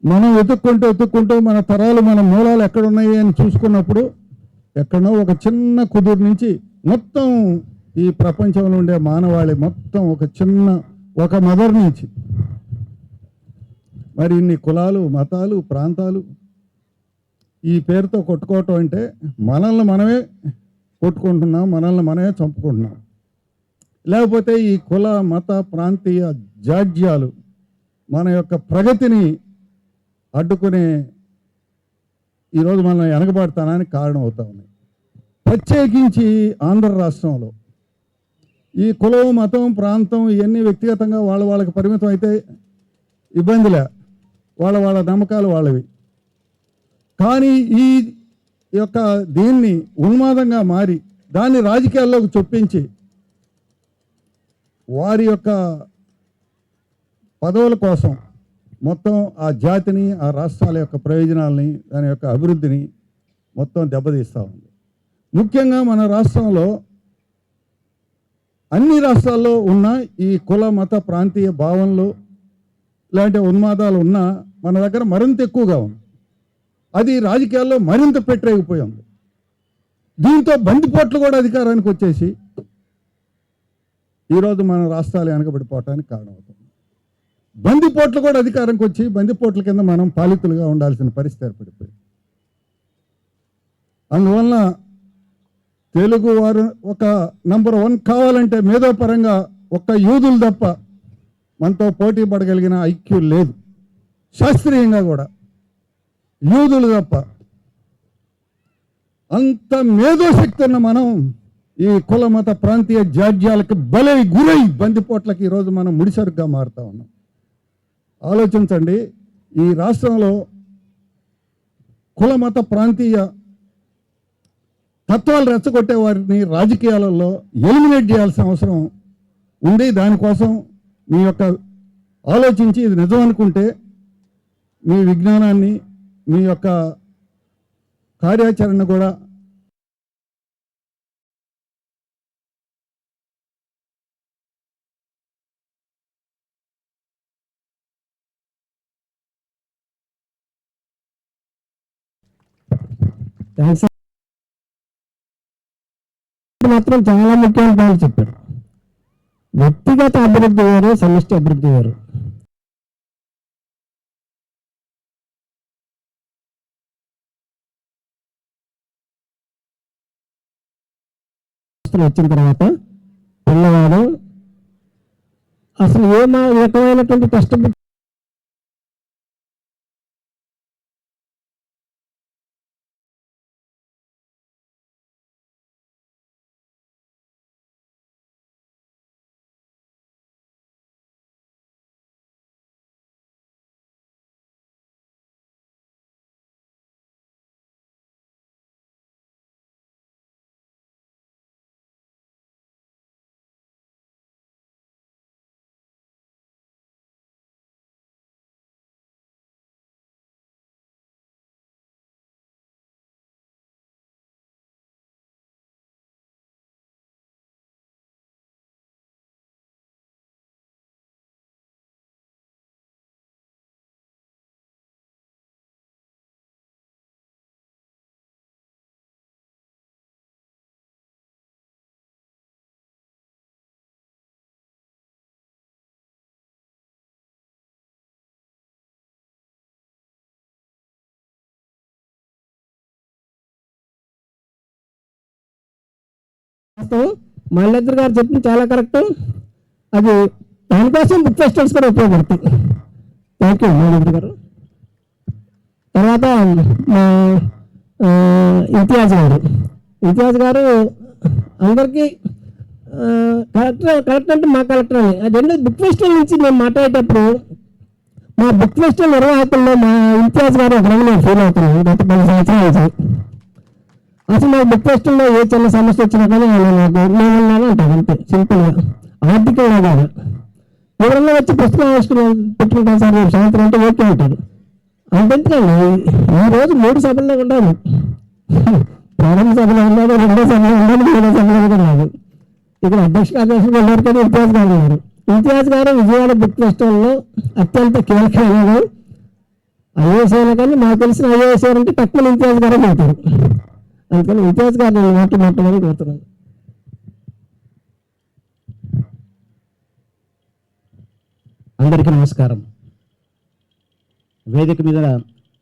మనం వెతుక్కుంటూ మన తరాలు, మన మూలాలు ఎక్కడున్నాయి అని చూసుకున్నప్పుడు ఎక్కడో ఒక చిన్న కుదురు నుంచి మొత్తం ఈ ప్రపంచంలో ఉండే మానవాళి మొత్తం ఒక మదర్ నుంచి మరి ఇన్ని కులాలు, మతాలు, ప్రాంతాలు ఈ పేరుతో కొట్టుకోవటం అంటే మనల్ని మనమే కొట్టుకుంటున్నాం, మనల్ని మనమే చంపుకుంటున్నాం. లేకపోతే ఈ కుల, మత, ప్రాంతీయ జాడ్యాలు మన యొక్క ప్రగతిని అడ్డుకునే ఈరోజు మనం వెనకబడతానానికి కారణం అవుతా ఉన్నాయి. ప్రత్యేకించి ఆంధ్ర రాష్ట్రంలో ఈ కులం, మతం, ప్రాంతం ఇవన్నీ వ్యక్తిగతంగా వాళ్ళకి పరిమితం అయితే ఇబ్బందిలే, వాళ్ళ నమ్మకాలు వాళ్ళవి. కానీ ఈ యొక్క దీన్ని ఉన్మాదంగా మారి దాన్ని రాజకీయాల్లోకి చొప్పించి వారి యొక్క పదవుల కోసం మొత్తం ఆ జాతిని, ఆ రాష్ట్రాల యొక్క ప్రయోజనాలని, దాని యొక్క అభివృద్ధిని మొత్తం దెబ్బతీస్తూ ఉంది. ముఖ్యంగా మన రాష్ట్రంలో అన్ని రాష్ట్రాల్లో ఉన్న ఈ కుల, మత, ప్రాంతీయ భావనలు ఇలాంటి ఉన్మాదాలు ఉన్నా మన దగ్గర మరింత ఎక్కువగా ఉంది. అది రాజకీయాల్లో మరింత పెట్టరేగిపోయింది. దీంతో బందిపోట్లు కూడా అధికారానికి వచ్చేసి ఈరోజు మన రాష్ట్రాలు వెనకబడిపోవటానికి కారణమవుతుంది. బందిపోట్లు కూడా అధికారంకి వచ్చి బందిపోట్ల కింద మనం పాలితులుగా ఉండాల్సిన పరిస్థితి ఏర్పడిపోయింది. అందువలన తెలుగు వారు ఒక నంబర్ 1 కావాలంటే మేధోపరంగా ఒక్క యూదులు తప్ప మనతో పోటీ పడగలిగిన ఐక్యూ లేదు. శాస్త్రీయంగా కూడా యూదులు తప్ప అంత మేధోశక్తి ఉన్న మనం ఈ కుల, మత, ప్రాంతీయ జాడ్యాలకు గురై బందిపోట్లకి ఈరోజు మనం ముడిసరుగ్గా మారుతా ఉన్నాం. ఆలోచించండి, ఈ రాష్ట్రంలో కుల, మత, ప్రాంతీయ తత్వాలు రెచ్చగొట్టే వారిని రాజకీయాలలో ఎలిమినేట్ చేయాల్సిన అవసరం ఉంది. దానికోసం మీ యొక్క ఆలోచించి ఇది నిజం అనుకుంటే మీ విజ్ఞానాన్ని, మీ యొక్క కార్యాచరణ కూడా థ్యాంక్స్. మాత్రం చాలా ముఖ్యమైన పాయింట్ చెప్పారు. వ్యక్తిగత అభివృద్ధి వేరు, సమిష్టి అభివృద్ధి వేరు. వచ్చిన తర్వాత పిల్లవాడు అసలు ఏ రకమైనటువంటి టెక్స్ట్ బుక్ మల్లేశ్వర్ గారు చెప్పింది చాలా కరెక్ట్. అది దానికోసం బుక్ ఫెస్టివల్స్ కూడా ఉపయోగపడతాయి. థ్యాంక్ యూ మల్లేశ్వర్ గారు. తర్వాత మా ఇంతియాజ్ గారు అందరికీ కలెక్టర్ అంటే మా కలెక్టర్ అని. అదేంటే బుక్ ఫెస్టివల్ నుంచి మేము మాట్లాడేటప్పుడు మా బుక్ ఫెస్టివల్ నిర్వాహకుల్లో మా ఇంతియాజ్ గారు ఒక రంగు నేను ఫీల్ అవుతున్నాను. గత 10 సంవత్సరాల నుంచి అసలు మా బుక్ ఫెస్టివల్లో ఏ చిన్న సమస్య వచ్చినా కానీ నేను అంటాను అంతే సింపుల్గా, ఆర్థికంగా కాదు. ఎవరన్నా వచ్చి పుస్తకం పెట్టుకుంటాను సార్ రేపు సాయంత్రం అంటే ఓకే అంటారు. అంతెందుకండి ఈరోజు 3 సభల్లో ఉండాలి. ప్రారంభ సభలో ఉన్నాడు, 2వ సభలో ఉన్నాడు, 3వ సభలో కూడా రాదు. ఇక్కడ అధ్యక్ష కార్యదర్శులు వెళ్ళారు కానీ ఇంతియాజ్ గారు ఉన్నారు. ఇంతియాజ్ గారు విజయవాడ బుక్ ఫెస్టివల్లో అత్యంత కీలకమైన ఐఏఎస్ అయినా కానీ మాకు తెలిసిన ఐఏఎస్ అంటే తక్కువ ఇంతియాజ్ గారే పెడతారు. అందుకని ఇంతియాజ్ గారు నేను మాట్లాడమని కోరుతున్నాను. అందరికీ నమస్కారం. వేదిక మీద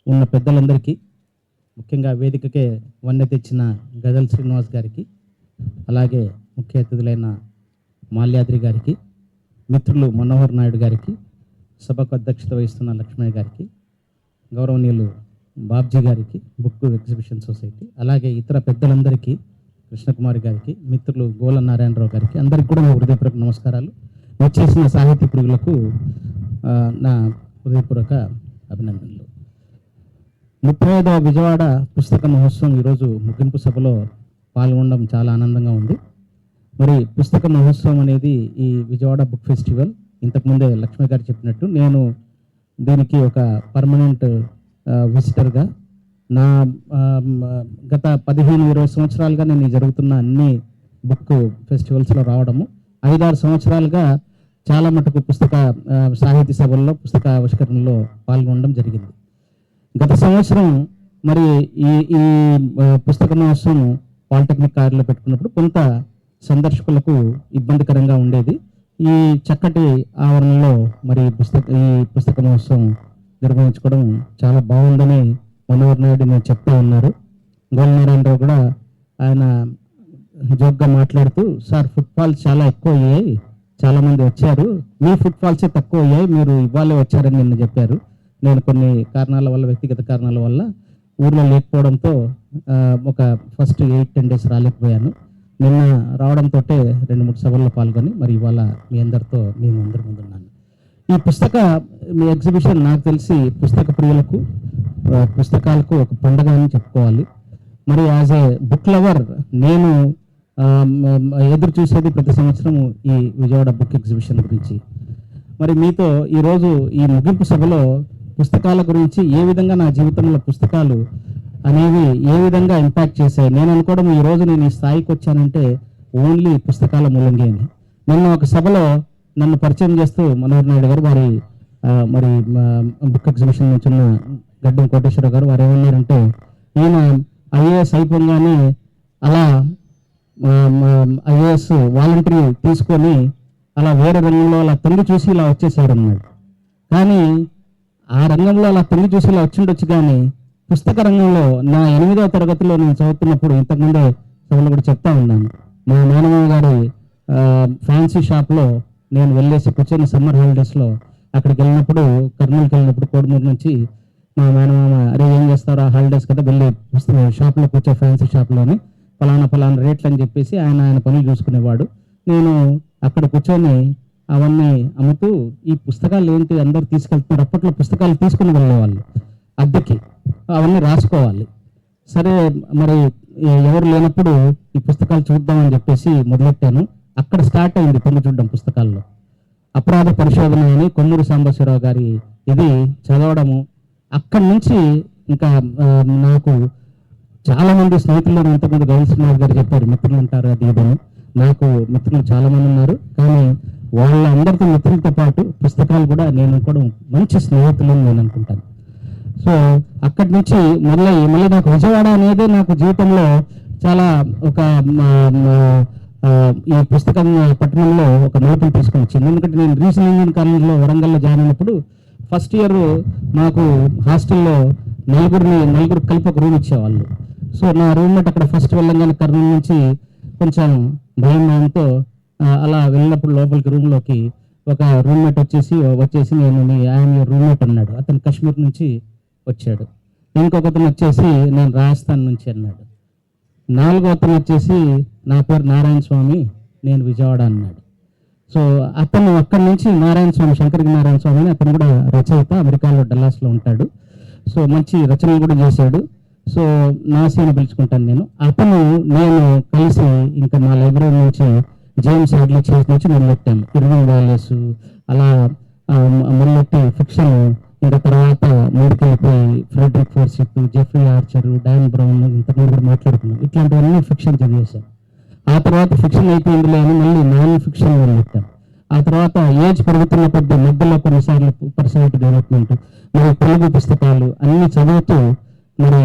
ఉన్న పెద్దలందరికీ, ముఖ్యంగా వేదికకే వన్నె తెచ్చిన గజల్ శ్రీనివాస్ గారికి, అలాగే ముఖ్య అతిథులైన మాల్యాద్రి గారికి, మిత్రులు మనోహర్ నాయుడు గారికి, సభకు అధ్యక్షత వహిస్తున్న లక్ష్మణ్ గారికి, గౌరవనీయులు బాబ్జీ గారికి, బుక్ ఎగ్జిబిషన్ సొసైటీ, అలాగే ఇతర పెద్దలందరికీ, కృష్ణకుమారి గారికి, మిత్రులు గోల నారాయణరావు గారికి, అందరికీ కూడా నా హృదయపూర్వక నమస్కారాలు. వచ్చేసిన సాహితీ ప్రియులకు నా హృదయపూర్వక అభినందనలు. 35వ విజయవాడ పుస్తక మహోత్సవం ఈరోజు ముగింపు సభలో పాల్గొనడం చాలా ఆనందంగా ఉంది. మరి పుస్తక మహోత్సవం అనేది ఈ విజయవాడ బుక్ ఫెస్టివల్, ఇంతకుముందే లక్ష్మి గారు చెప్పినట్టు నేను దీనికి ఒక పర్మనెంట్ విజిటర్గా నా గత 15-20 సంవత్సరాలుగా నేను జరుగుతున్న అన్ని బుక్ ఫెస్టివల్స్లో రావడము, 5-6 సంవత్సరాలుగా చాలా మటుకు పుస్తక సాహితీ సభల్లో పుస్తక ఆవిష్కరణలో పాల్గొనడం జరిగింది. గత సంవత్సరం మరి ఈ పుస్తక మహోత్సవం పాలిటెక్నిక్ కార్లో పెట్టుకున్నప్పుడు కొంత సందర్శకులకు ఇబ్బందికరంగా ఉండేది. ఈ చక్కటి ఆవరణలో మరి ఈ పుస్తక మహోత్సవం నిర్వహించుకోవడం చాలా బాగుందని మనోహర్ నాయుడు నేను చెప్తూ ఉన్నారు. గోలనారాయణరావు కూడా ఆయన జోక్గా మాట్లాడుతూ, సార్ ఫుట్ఫాల్స్ చాలా ఎక్కువ అయ్యాయి, చాలామంది వచ్చారు, మీ ఫుట్ఫాల్సే తక్కువ అయ్యాయి, మీరు ఇవాళే వచ్చారని నిన్న చెప్పారు. నేను కొన్ని కారణాల వల్ల, వ్యక్తిగత కారణాల వల్ల ఊర్లో లేకపోవడంతో ఒక ఫస్ట్ 8-10 డేస్ రాలేకపోయాను. నిన్న రావడంతో 2-3 సభల్లో పాల్గొని మరి ఇవాళ మీ అందరితో మేము అందరి ముందున్నాను. ఈ పుస్తక మీ ఎగ్జిబిషన్ నాకు తెలిసి పుస్తక ప్రియులకు, పుస్తకాలకు ఒక పండుగ అని చెప్పుకోవాలి. మరి యాజ్ ఏ బుక్ లవర్ నేను ఎదురు చూసేది ప్రతి సంవత్సరము ఈ విజయవాడ బుక్ ఎగ్జిబిషన్ గురించి. మరి మీతో ఈరోజు ఈ ముగింపు సభలో పుస్తకాల గురించి, ఏ విధంగా నా జీవితంలో పుస్తకాలు అనేవి ఏ విధంగా ఇంపాక్ట్ చేశాయి, నేను అనుకోవడం ఈరోజు నేను ఈ స్థాయికి వచ్చానంటే ఓన్లీ పుస్తకాల మూలంగా అని. నిన్న ఒక సభలో నన్ను పరిచయం చేస్తూ మనోహర్ నాయుడు గారు, వారి మరి బుక్ ఎగ్జిబిషన్ నుంచి ఉన్న గడ్డం కోటేశ్వర గారు, వారు ఏమన్నారంటే, ఈయన ఐఏఎస్ అయిపోగానే అలా ఐఏఎస్ వాలంటరీ తీసుకొని అలా వేరే రంగంలో అలా తొంగి చూసి ఇలా వచ్చేసాడు అన్నాడు. కానీ ఆ రంగంలో అలా తొంగి చూసి ఇలా వచ్చిండొచ్చు, కానీ పుస్తక రంగంలో నా 8వ తరగతిలో నేను చదువుతున్నప్పుడు ఇంతకుముందే సభలో కూడా చెప్తా ఉన్నాను, మా మేనమామ గారి ఫ్యాన్సీ షాప్లో నేను వెళ్ళేసి కూర్చొని సమ్మర్ హాలిడేస్లో అక్కడికి వెళ్ళినప్పుడు, కర్నూలుకి వెళ్ళినప్పుడు కోడుమూరు నుంచి మా మేనమామ, అరే ఏం చేస్తారు ఆ హాలిడేస్ కదా, వెళ్ళి షాప్లో కూర్చో ఫ్యాన్సీ షాప్లోని ఫలానా రేట్లు అని చెప్పేసి ఆయన పనులు చూసుకునేవాడు. నేను అక్కడ కూర్చొని అవన్నీ అమ్ముతూ ఈ పుస్తకాలు ఏంటి అందరూ తీసుకెళ్తున్నారు, అప్పట్లో పుస్తకాలు తీసుకుని వెళ్ళేవాళ్ళు అద్దెకి, అవన్నీ రాసుకోవాలి. సరే మరి ఎవరు లేనప్పుడు ఈ పుస్తకాలు చూద్దామని చెప్పేసి మొదలెట్టాను. అక్కడ స్టార్ట్ అయింది తొంగి చూడడం పుస్తకాల్లో. అపరాధ పరిశోధన అని కొమ్మూరి సాంబశివరావు గారి ఇది చదవడము. అక్కడి నుంచి ఇంకా నాకు చాలా మంది స్నేహితులు, ఇంతకుముందు గౌరీ శ్రీనివాస్ గారు చెప్పారు మిత్రులు ఉంటారు అది ఇదని. నాకు మిత్రులు చాలా మంది ఉన్నారు, కానీ వాళ్ళందరితో మిత్రులతో పాటు పుస్తకాలు కూడా నేను అనుకోవడం మంచి స్నేహితులు అని నేను అనుకుంటాను. సో అక్కడి నుంచి మళ్ళీ నాకు విజయవాడ అనేది నాకు జీవితంలో చాలా ఒక ఈ పుస్తకం పట్టణంలో ఒక నోటును తీసుకొని వచ్చింది. ఎందుకంటే నేను రీజనల్ ఇంజనీరింగ్ కాలేజ్లో వరంగల్లో జాయిన్ అయినప్పుడు ఫస్ట్ ఇయర్ మాకు హాస్టల్లో నలుగురు కలిపి ఒక రూమ్ ఇచ్చేవాళ్ళు. సో నా రూమ్మేట్ అక్కడ ఫస్ట్ వెళ్ళంగానే కర్నూలు నుంచి కొంచెం భయంతో అలా వెళ్ళినప్పుడు లోపలికి రూమ్లోకి ఒక రూమ్మేట్ వచ్చేసి నేను ఆయన రూమ్మేట్ అన్నాడు. అతను కాశ్మీర్ నుంచి వచ్చాడు. ఇంకొకతను వచ్చేసి నేను రాజస్థాన్ నుంచి అన్నాడు. 4వ అతను వచ్చేసి నా పేరు నారాయణ స్వామి, నేను విజయవాడ అన్నాడు. సో అతను అక్కడి నుంచి నారాయణ స్వామి, శంకరగి నారాయణ స్వామి అని, అతను కూడా రచయిత, అమెరికాలో డల్లాస్లో ఉంటాడు. సో మంచి రచనలు కూడా చేశాడు. సో నాసిని పిలుచుకుంటాను నేను. నేను కలిసి ఇంకా మా లైబ్రరీ నుంచి జేమ్స్ హ్యాడ్లీ చేసి నుంచి మొదలెట్టాము. ఇర్వింగ్ వాలెస్ అలా మొదలెట్టి ఫిక్షన్, ఇంకా తర్వాత ముందుకెళ్ళిపోయి Frederick Forsyth, Jeffrey Archer, Dan Brown, ఇంతకుముందు కూడా మాట్లాడుకున్నాం. ఇట్లాంటివన్నీ ఫిక్షన్ చదివేశాను. ఆ తర్వాత ఫిక్షన్ అయిపోయిందిలే అని మళ్ళీ నాన్ ఫిక్షన్ మొదలెట్టాం. ఆ తర్వాత ఏజ్ పెరుగుతున్న కొద్ది మధ్యలో కొన్నిసార్లు పర్సనాలిటీ డెవలప్మెంట్, మరి తెలుగు పుస్తకాలు అన్ని చదువుతూ మరి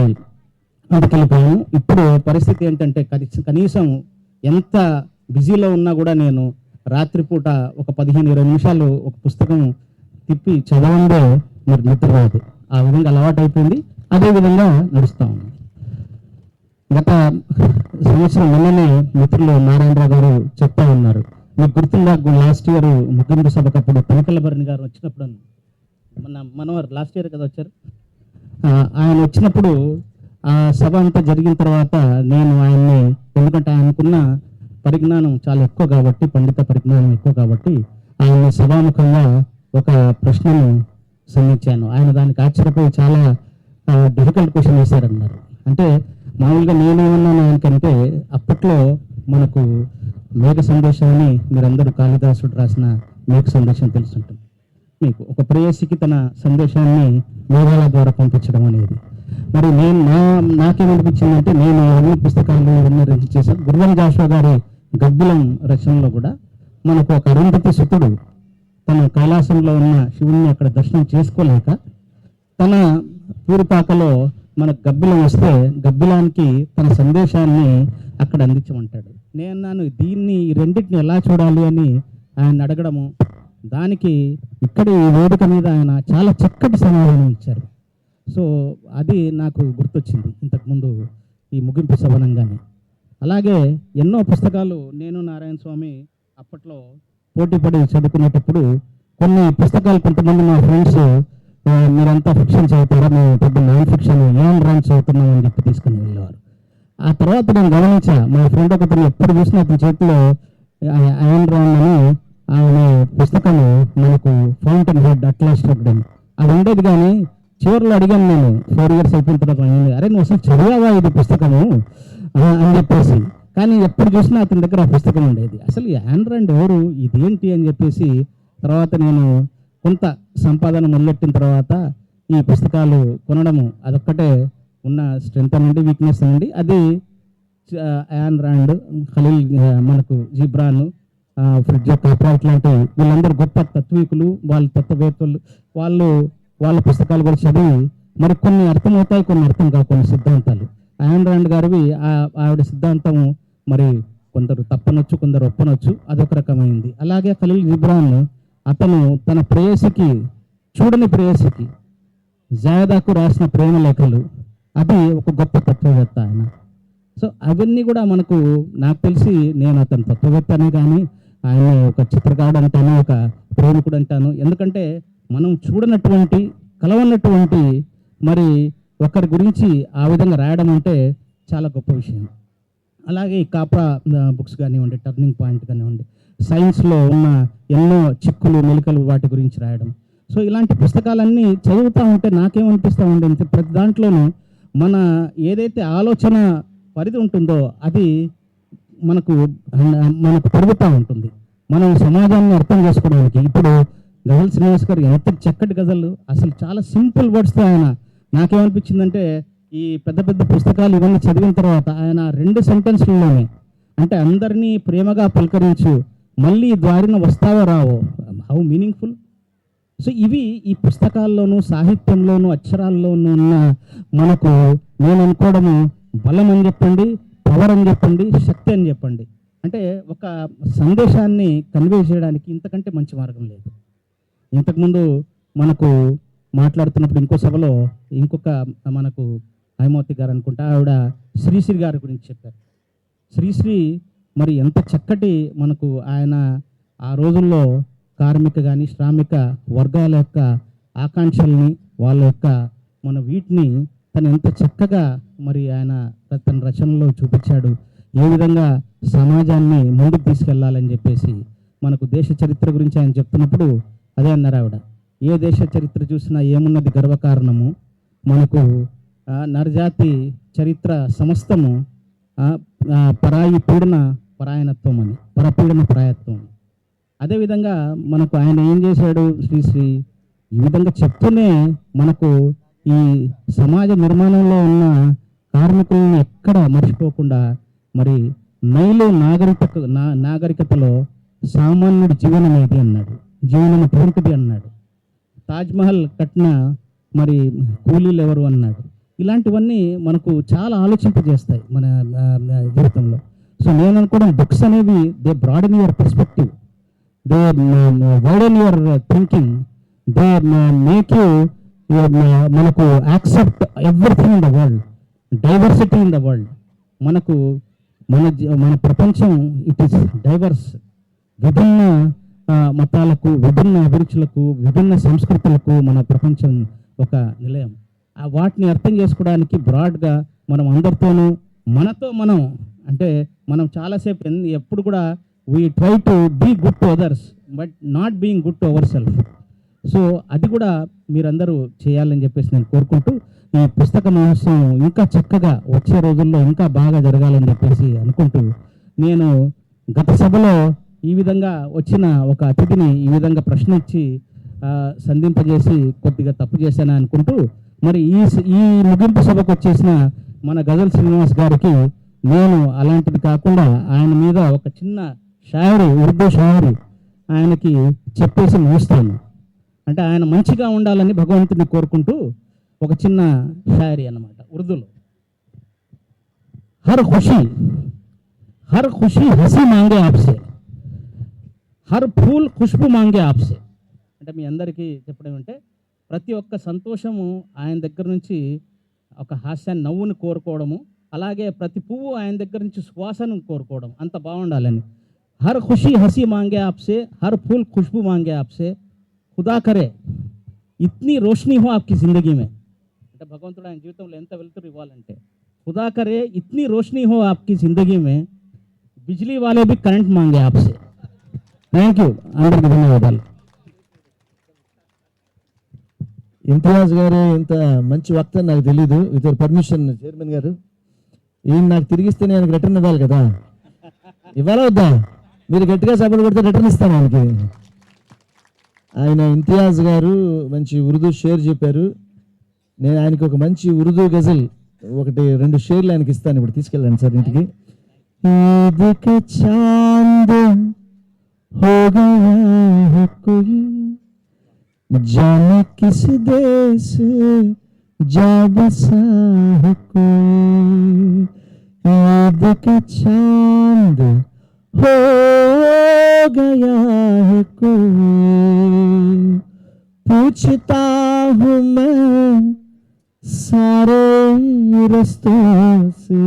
ముందుకెళ్ళిపోయాను. ఇప్పుడు పరిస్థితి ఏంటంటే కనీసం ఎంత బిజీలో ఉన్నా కూడా నేను రాత్రిపూట ఒక 15-20 నిమిషాలు ఒక పుస్తకం తిప్పి చదవందే మరి నిద్ర రాదు. ఆ విధంగా అలవాటు అయిపోయింది. అదే విధంగా నడుస్తా ఉంది. గత సంవత్సరం మొన్ననే మిత్రులు నారాయణరావు గారు చెప్తా ఉన్నారు, మీకు గుర్తుందా లాస్ట్ ఇయర్ ముగింపు సభకప్పుడు పనికల భరణి గారు వచ్చినప్పుడు, మనవారు లాస్ట్ ఇయర్ కదా వచ్చారు, ఆయన వచ్చినప్పుడు ఆ సభ అంతా జరిగిన తర్వాత నేను ఆయన్ని, ఎందుకంటే ఆయనకున్న పరిజ్ఞానం చాలా ఎక్కువ కాబట్టి, పండిత పరిజ్ఞానం ఎక్కువ కాబట్టి, ఆయన సభాముఖంగా ఒక ప్రశ్నను సంధించాను. ఆయన దానికి ఆశ్చర్యపోయి చాలా డిఫికల్ట్ క్వశ్చన్ వేశారన్నారు. అంటే మామూలుగా నేనేమన్నాను ఆయనకంటే, అప్పట్లో మనకు మేఘ సందేశం అని మీరందరూ కాళిదాసుడు రాసిన మేఘ సందేశం తెలుసుంటుంది మీకు, ఒక ప్రేయసికి తన సందేశాన్ని మేఘాల ద్వారా పంపించడం అనేది. మరి నాకేమనిపించిందంటే, నేను అన్ని పుస్తకాలు ఇవన్నీ రచన చేశాను. గుర్రం జాషువా గారి గబ్బిలం రచనలో కూడా మనకు ఒక అరుంధతి సుతుడు తన కైలాసంలో ఉన్న శివుణ్ణి అక్కడ దర్శనం చేసుకోలేక తన పూరిపాకలో మనకు గబ్బిలం వస్తే గబ్బిలానికి తన సందేశాన్ని అక్కడ అందించమంటాడు. నేను దీన్ని ఈ రెండింటిని ఎలా చూడాలి అని ఆయన అడగడము, దానికి ఇక్కడ ఈ వేదిక మీద ఆయన చాలా చక్కటి సమాధానం ఇచ్చారు. సో అది నాకు గుర్తొచ్చింది ఇంతకుముందు ఈ ముగింపు సభనంగానే. అలాగే ఎన్నో పుస్తకాలు నేను నారాయణ స్వామి అప్పట్లో పోటీపడి చదువుకునేటప్పుడు కొన్ని పుస్తకాలు కొంతమంది మా ఫ్రెండ్స్, మీరంతా ఫిక్షన్ చదువుతారా, మేము పెద్ద నాన్ ఫిక్షన్ ఏం రాని చదువుతున్నాం అని చెప్పి తీసుకుని వెళ్ళేవారు. ఆ తర్వాత నేను గమనించా, మా ఫ్రెండ్ ఒకటి ఎప్పుడు చూసినా అతని చేతిలో ఐరన్ రాన్ అని ఆయన పుస్తకము మనకు ఫౌంటైన్ హెడ్ అట్లా స్ట్రక్డ్ అని అది ఉండేది. కానీ చివరిలో అడిగాను నేను 4 years అయిపోయిన తర్వాత, అరే నువ్వు అసలు చదివావా ఇది పుస్తకము అని చెప్పేసి. కానీ ఎప్పుడు చూసినా అతని దగ్గర ఆ పుస్తకం ఉండేది. అసలు ఈ ఆండ్రాయిడ్ ఎవరు, ఇదేంటి అని చెప్పేసి తర్వాత నేను కొంత సంపాదన మొదలెట్టిన తర్వాత ఈ పుస్తకాలు కొనడము, అదొక్కటే ఉన్న స్ట్రెంత్ నుండి వీక్నెస్ నుండి, అది ఆండ్రాయిడ్, ఖలీల్, మనకు జిబ్రాన్, ఫ్రిడ్జ్ కాప్రా, ఇట్లాంటి వీళ్ళందరూ గొప్ప తత్వీకులు, వాళ్ళ తత్వవేత్తలు, వాళ్ళ పుస్తకాలు కూడా చదివి మరి కొన్ని అర్థమవుతాయి, కొన్ని అర్థం కావు, కొన్ని సిద్ధాంతాలు అయాన్ రాండ్ గారివి ఆవిడ సిద్ధాంతము మరి కొందరు తప్పనొచ్చు, కొందరు ఒప్పనొచ్చు, అదొక రకమైంది. అలాగే ఖలీల్ జిబ్రాన్ అతను తన ప్రేయసికి, చూడని ప్రేయసికి జాయదాకు రాసిన ప్రేమ లేఖలు, అది ఒక గొప్ప తత్వవేత్త ఆయన. సో అవన్నీ కూడా మనకు, నాకు తెలిసి నేను అతను తత్వవేత్త అనే కానీ ఆయన ఒక చిత్రకారుడు అంటాను, ఒక ప్రేమికుడు అంటాను. ఎందుకంటే మనం చూడనటువంటి, కలవనటువంటి మరి ఒకరి గురించి ఆ విధంగా రాయడం అంటే చాలా గొప్ప విషయం. అలాగే ఈ కాప్రా బుక్స్ కానివ్వండి, టర్నింగ్ పాయింట్ కానివ్వండి, సైన్స్లో ఉన్న ఎన్నో చిక్కులు మెలికలు వాటి గురించి రాయడం. సో ఇలాంటి పుస్తకాలన్నీ చదువుతూ ఉంటే నాకేమనిపిస్తూ ఉండే, ప్రతి దాంట్లోనూ మన ఏదైతే ఆలోచన పరిధి ఉంటుందో అది మనకు పెరుగుతూ ఉంటుంది. మనం సమాజాన్ని అర్థం చేసుకోవడానికి. ఇప్పుడు గజల్ శ్రీనివాస్ గారు ఎంత చక్కటి గజలు, అసలు చాలా సింపుల్ వర్డ్స్తో ఆయన, నాకేమనిపించిందంటే ఈ పెద్ద పెద్ద పుస్తకాలు ఇవన్నీ చదివిన తర్వాత ఆయన 2 సెంటెన్స్లలోనే, అంటే అందరినీ ప్రేమగా పలకరించు, మళ్ళీ దారిన వస్తావో రావో, హౌ మీనింగ్ఫుల్. సో ఇవి ఈ పుస్తకాల్లోనూ, సాహిత్యంలోనూ, అక్షరాల్లోనూ ఉన్న మనకు, నేను అనుకోవడము, బలం అని చెప్పండి, పవర్ అని చెప్పండి, శక్తి అని చెప్పండి. అంటే ఒక సందేశాన్ని కన్వే చేయడానికి ఇంతకంటే మంచి మార్గం లేదు. ఇంతకుముందు మనకు మాట్లాడుతున్నప్పుడు ఇంకో సభలో ఇంకొక మనకు హైమవతి గారు అనుకుంటా, ఆవిడ శ్రీశ్రీ గారి గురించి చెప్పారు. శ్రీశ్రీ మరి ఎంత చక్కటి మనకు, ఆయన ఆ రోజుల్లో కార్మిక కానీ శ్రామిక వర్గాల యొక్క ఆకాంక్షల్ని, వాళ్ళ యొక్క మన వీటిని తను ఎంత చక్కగా మరి ఆయన తన రచనలో చూపించాడు. ఏ విధంగా సమాజాన్ని ముందుకు తీసుకెళ్లాలని చెప్పేసి మనకు దేశ చరిత్ర గురించి ఆయన చెప్తున్నప్పుడు అదే అన్నారు ఆవిడ, ఏ దేశ చరిత్ర చూసినా ఏమున్నది గర్వకారణము, మనకు నరజాతి చరిత్ర సమస్తము పరాయి పీడన పరాయణత్వం అని, పరపీడన పరాయత్వం అని. అదేవిధంగా మనకు ఆయన ఏం చేశాడు శ్రీశ్రీ, ఈ విధంగా చెప్తూనే మనకు ఈ సమాజ నిర్మాణంలో ఉన్న కార్మికులను ఎక్కడ మర్చిపోకుండా మరి నైలు నాగరికతలో సామాన్యుడి జీవనం ఏది అన్నాడు, జీవనం ఎటువంటిది అన్నాడు, తాజ్మహల్ కట్టిన మరి కూలీలు ఎవరు అన్నాడు. ఇలాంటివన్నీ మనకు చాలా ఆలోచింపజేస్తాయి మన జీవితంలో. సో నేను అనుకోవడం, బుక్స్ అనేవి they broaden your perspective, they widen your thinking, they make you మనకు accept everything in the world, diversity in the world. మనకు మన ప్రపంచం ఇట్ ఈస్ డైవర్స్, విభిన్న మతాలకు, విభిన్న అభిరుచులకు, విభిన్న సంస్కృతులకు మన ప్రపంచం ఒక నిలయం. వాటిని అర్థం చేసుకోవడానికి బ్రాడ్గా మనం అందరితోనూ, మనతో మనం, అంటే మనం చాలాసేపు ఎప్పుడు కూడా we try to be good to others but not being good to our self. So అది కూడా మీరందరూ చేయాలని చెప్పేసి నేను కోరుకుంటూ, ఈ పుస్తక మహోత్సవం ఇంకా చక్కగా వచ్చే రోజుల్లో ఇంకా బాగా జరగాలని చెప్పేసి అనుకుంటూ, నేను గత సభలో ఈ విధంగా వచ్చిన ఒక అతిథిని ఈ విధంగా ప్రశ్న ఇచ్చి సంధింపజేసి కొద్దిగా తప్పు చేశాను అనుకుంటూ, మరి ఈ ముగింపు సభకు వచ్చేసిన మన గజల్ శ్రీనివాస్ గారికి నేను అలాంటిది కాకుండా ఆయన మీద ఒక చిన్న షాయరీ, ఉర్దూ షాయరీ ఆయనకి చెప్పేసి ముగిస్తాను. అంటే ఆయన మంచిగా ఉండాలని భగవంతుని కోరుకుంటూ ఒక చిన్న షాయరీ అన్నమాట ఉర్దూలో. హర్ ఖుషీ హసీ మాంగే ఆప్సే, హర్ ఫూల్ ఖుష్బు మాంగే ఆప్సే. అంటే మీ అందరికీ చెప్పడం అంటే, ప్రతి ఒక్క సంతోషము ఆయన దగ్గర నుంచి ఒక హాస్యాన్ని, నవ్వుని కోరుకోవడము, అలాగే ప్రతి పువ్వు ఆయన దగ్గర నుంచి శ్వాసను కోరుకోవడం, అంత బాగుండాలని. హర్ ఖుషీ హసీ మాంగే ఆప్సే, హర్ ఫూల్ ఖుష్బు మాంగే ఆప్సే, ఖుదా కరే ఇత్నీ రోషనీ హో ఆప్కి జిందగీ మే. అంటే భగవంతుడు ఆయన జీవితంలో ఎంత వెలుతురు ఇవ్వాలంటే, ఖుదా కరే ఇత్నీ రోషనీ హో ఆప్కి జిందగీ మే, బిజ్లీ వాలే భీ కరెంట్ మాంగే ఆప్సే. థ్యాంక్ యూ, అందరికీ ధన్యవాదాలు. ఇంతియాజ్ గారు ఇంత మంచి వక్త నాకు తెలీదు. విత్ యువర్ పర్మిషన్ చైర్మన్ గారు, ఈయన నాకు తిరిగిస్తే నేను రిటర్న్ ఇవ్వాలి కదా, ఇవ్వాలా వద్దా? మీరు గట్టిగా సపోర్ట్ కొడితే రిటర్న్ ఇస్తాను ఆయనకి. ఆయన ఇంతియాజ్ గారు మంచి ఉర్దూ షేర్ చెప్పారు. నేను ఆయనకి ఒక మంచి ఉర్దూ గజల్ 1-2 షేర్లు ఆయనకి ఇస్తాను. ఇప్పుడు తీసుకెళ్ళండి సార్ ఇంటికి. ఈద్ కే చాంద్ హో గయా హై కోయి, जाने किस देश जा बसा है कोई, ईद का चांद हो गया है कोई, पूछता हूँ मैं सारे रस्तों से.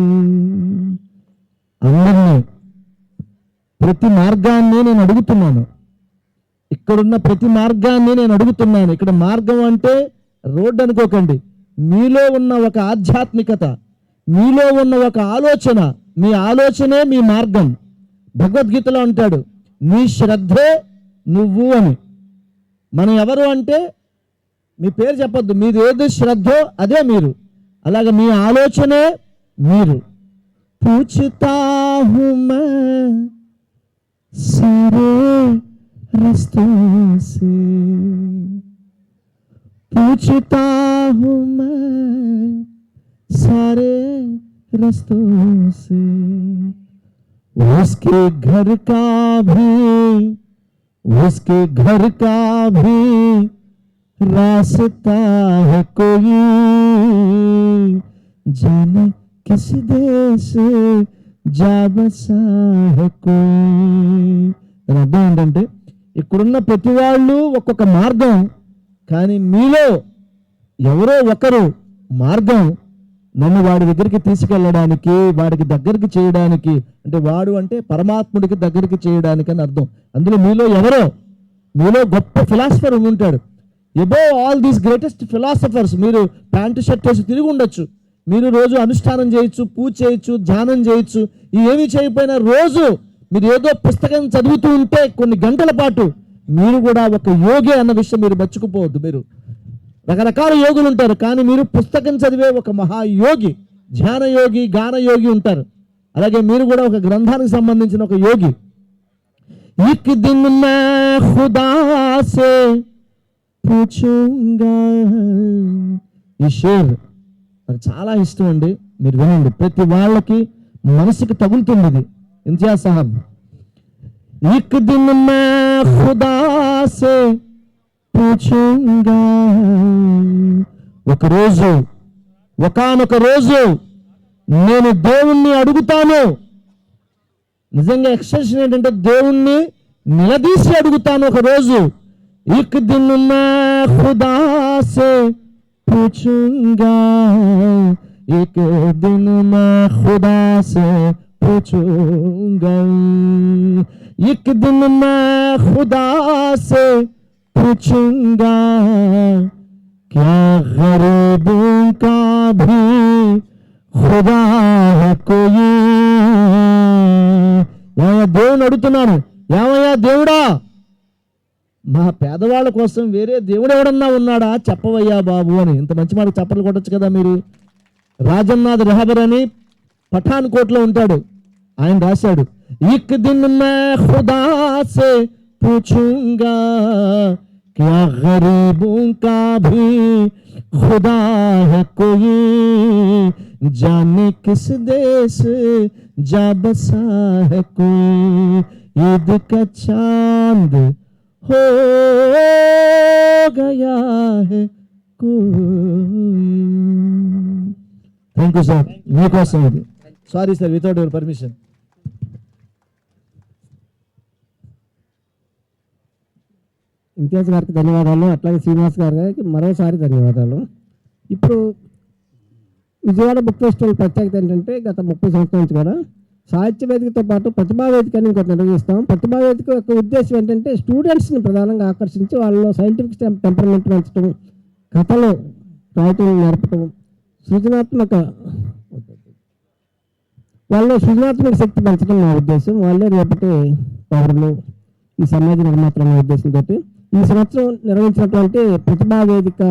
అందరినీ ప్రతి మార్గాన్ని నేను అడుగుతున్నాను, ఇక్కడున్న ప్రతి మార్గాన్ని నేను అడుగుతున్నాను. ఇక్కడ మార్గం అంటే రోడ్డు అనుకోకండి, మీలో ఉన్న ఒక ఆధ్యాత్మికత, మీలో ఉన్న ఒక ఆలోచన, మీ ఆలోచనే మీ మార్గం. భగవద్గీతలో అంటాడు, నీ శ్రద్ధే నువ్వు అని. మనం ఎవరు అంటే మీ పేరు చెప్పొద్దు, మీది ఏది శ్రద్ధో అదే మీరు, అలాగే మీ ఆలోచనే మీరు. పూछता हूँ मैं सारे रस्तों से, पूछता हूँ मैं सारे रस्तों से, उसके घर का भी, उसके घर का भी रास्ता है कोई, जाने किस देश जा बसा है कोई. దాని అర్థం ఏంటంటే ఇక్కడున్న ప్రతి వాళ్ళు ఒక్కొక్క మార్గం, కానీ మీలో ఎవరో ఒకరు మార్గం నన్ను వాడి దగ్గరికి తీసుకెళ్ళడానికి, వాడికి దగ్గరికి చేయడానికి, అంటే వాడు అంటే పరమాత్ముడికి దగ్గరికి చేయడానికి అని అర్థం. అందులో మీలో ఎవరో, మీలో గొప్ప ఫిలాసఫర్ ఉంటాడు. Above all these greatest philosophers మీరు ప్యాంటు షర్ట్ వేసి తిరిగి ఉండొచ్చు, మీరు రోజు అనుష్ఠానం చేయొచ్చు, పూజ చేయొచ్చు, ధ్యానం చేయొచ్చు, ఏమీ చేయకపోయినా రోజు మీరు ఏదో పుస్తకం చదువుతూ ఉంటే కొన్ని గంటల పాటు మీరు కూడా ఒక యోగి అన్న విషయం మీరు మర్చిపోవద్దు. మీరు రకరకాల యోగులు ఉంటారు, కానీ మీరు పుస్తకం చదివే ఒక మహాయోగి, ధ్యాన యోగి, గాన యోగి ఉంటారు. అలాగే మీరు కూడా ఒక గ్రంథానికి సంబంధించిన ఒక యోగి. एक दिन मैं खुदा से पूछूंगा, ఈ షేర్ నాకు చాలా ఇష్టం అండి, మీరు వినండి, ప్రతి వాళ్ళకి మనసుకి తగులుతుంది ఇది. ఇంతియాజ్ సాహబ్, एक दिन मैं खुदा से पूछूंगा, ఒకరోజు, ఒకానొక రోజు నేను దేవుణ్ణి అడుగుతాను. నిజంగా ఎక్స్టెన్షన్ ఏంటంటే దేవుణ్ణి నిలదీసి అడుగుతాను ఒక రోజు. एक दिन मैं खुदा से पूछूंगा, एक दिन मैं खुदा से पूछूंगा, एक दिन मैं खुदा से पूछूंगा, क्या गरीबों का भी खुदा है कोई. దేవుని అడుగుతున్నాను, ఏమయ్యా దేవుడా, మా పేదవాళ్ళ కోసం వేరే దేవుడు ఎవడన్నా ఉన్నాడా చెప్పవయ్యా బాబు అని. ఇంత మంచి మాట చెప్పలు కొట్టచ్చు కదా మీరు. రాజన్నాథ్ రెహబర్ అని పఠాన్ కోట్లో ఉంటాడు, ఆయన రాశాడు, एक दिन मैं खुदा से पूछूंगा, क्या गरीबों का भी खुदा है कोई, जाने किस देश जा बसा है कोई, ईद का चांद हो गया है कोई. థ్యాంక్ యూ సార్, మీకోసం ఇది. Sorry sir, without your permission. Imtiaz గారికి ధన్యవాదాలు, అట్లాగే శ్రీనివాస్ గారికి మరోసారి ధన్యవాదాలు. ఇప్పుడు విజయవాడ బుక్ ఫెస్టివల్ ప్రత్యేకత ఏంటంటే గత 30 సంవత్సరాల నుంచి కూడా సాహిత్య వేదికతో పాటు ప్రతిభా వేదిక అని ఇంకోటి నిర్వహిస్తాం. ప్రతిభా వేదిక యొక్క ఉద్దేశం ఏంటంటే స్టూడెంట్స్ని ప్రధానంగా ఆకర్షించి వాళ్ళలో సైంటిఫిక్ టెంపర్మెంట్ పెంచడం, కథలు రాయటం నేర్పడం, వాళ్ళలో సృజనాత్మక శక్తి పెంచడం నా ఉద్దేశం. వాళ్ళే రేపటి పౌరులు, ఈ సమాజ నిర్మాతలు అనే ఉద్దేశంతో ఈ సంవత్సరం నిర్వహించినటువంటి ప్రతిభా వేదిక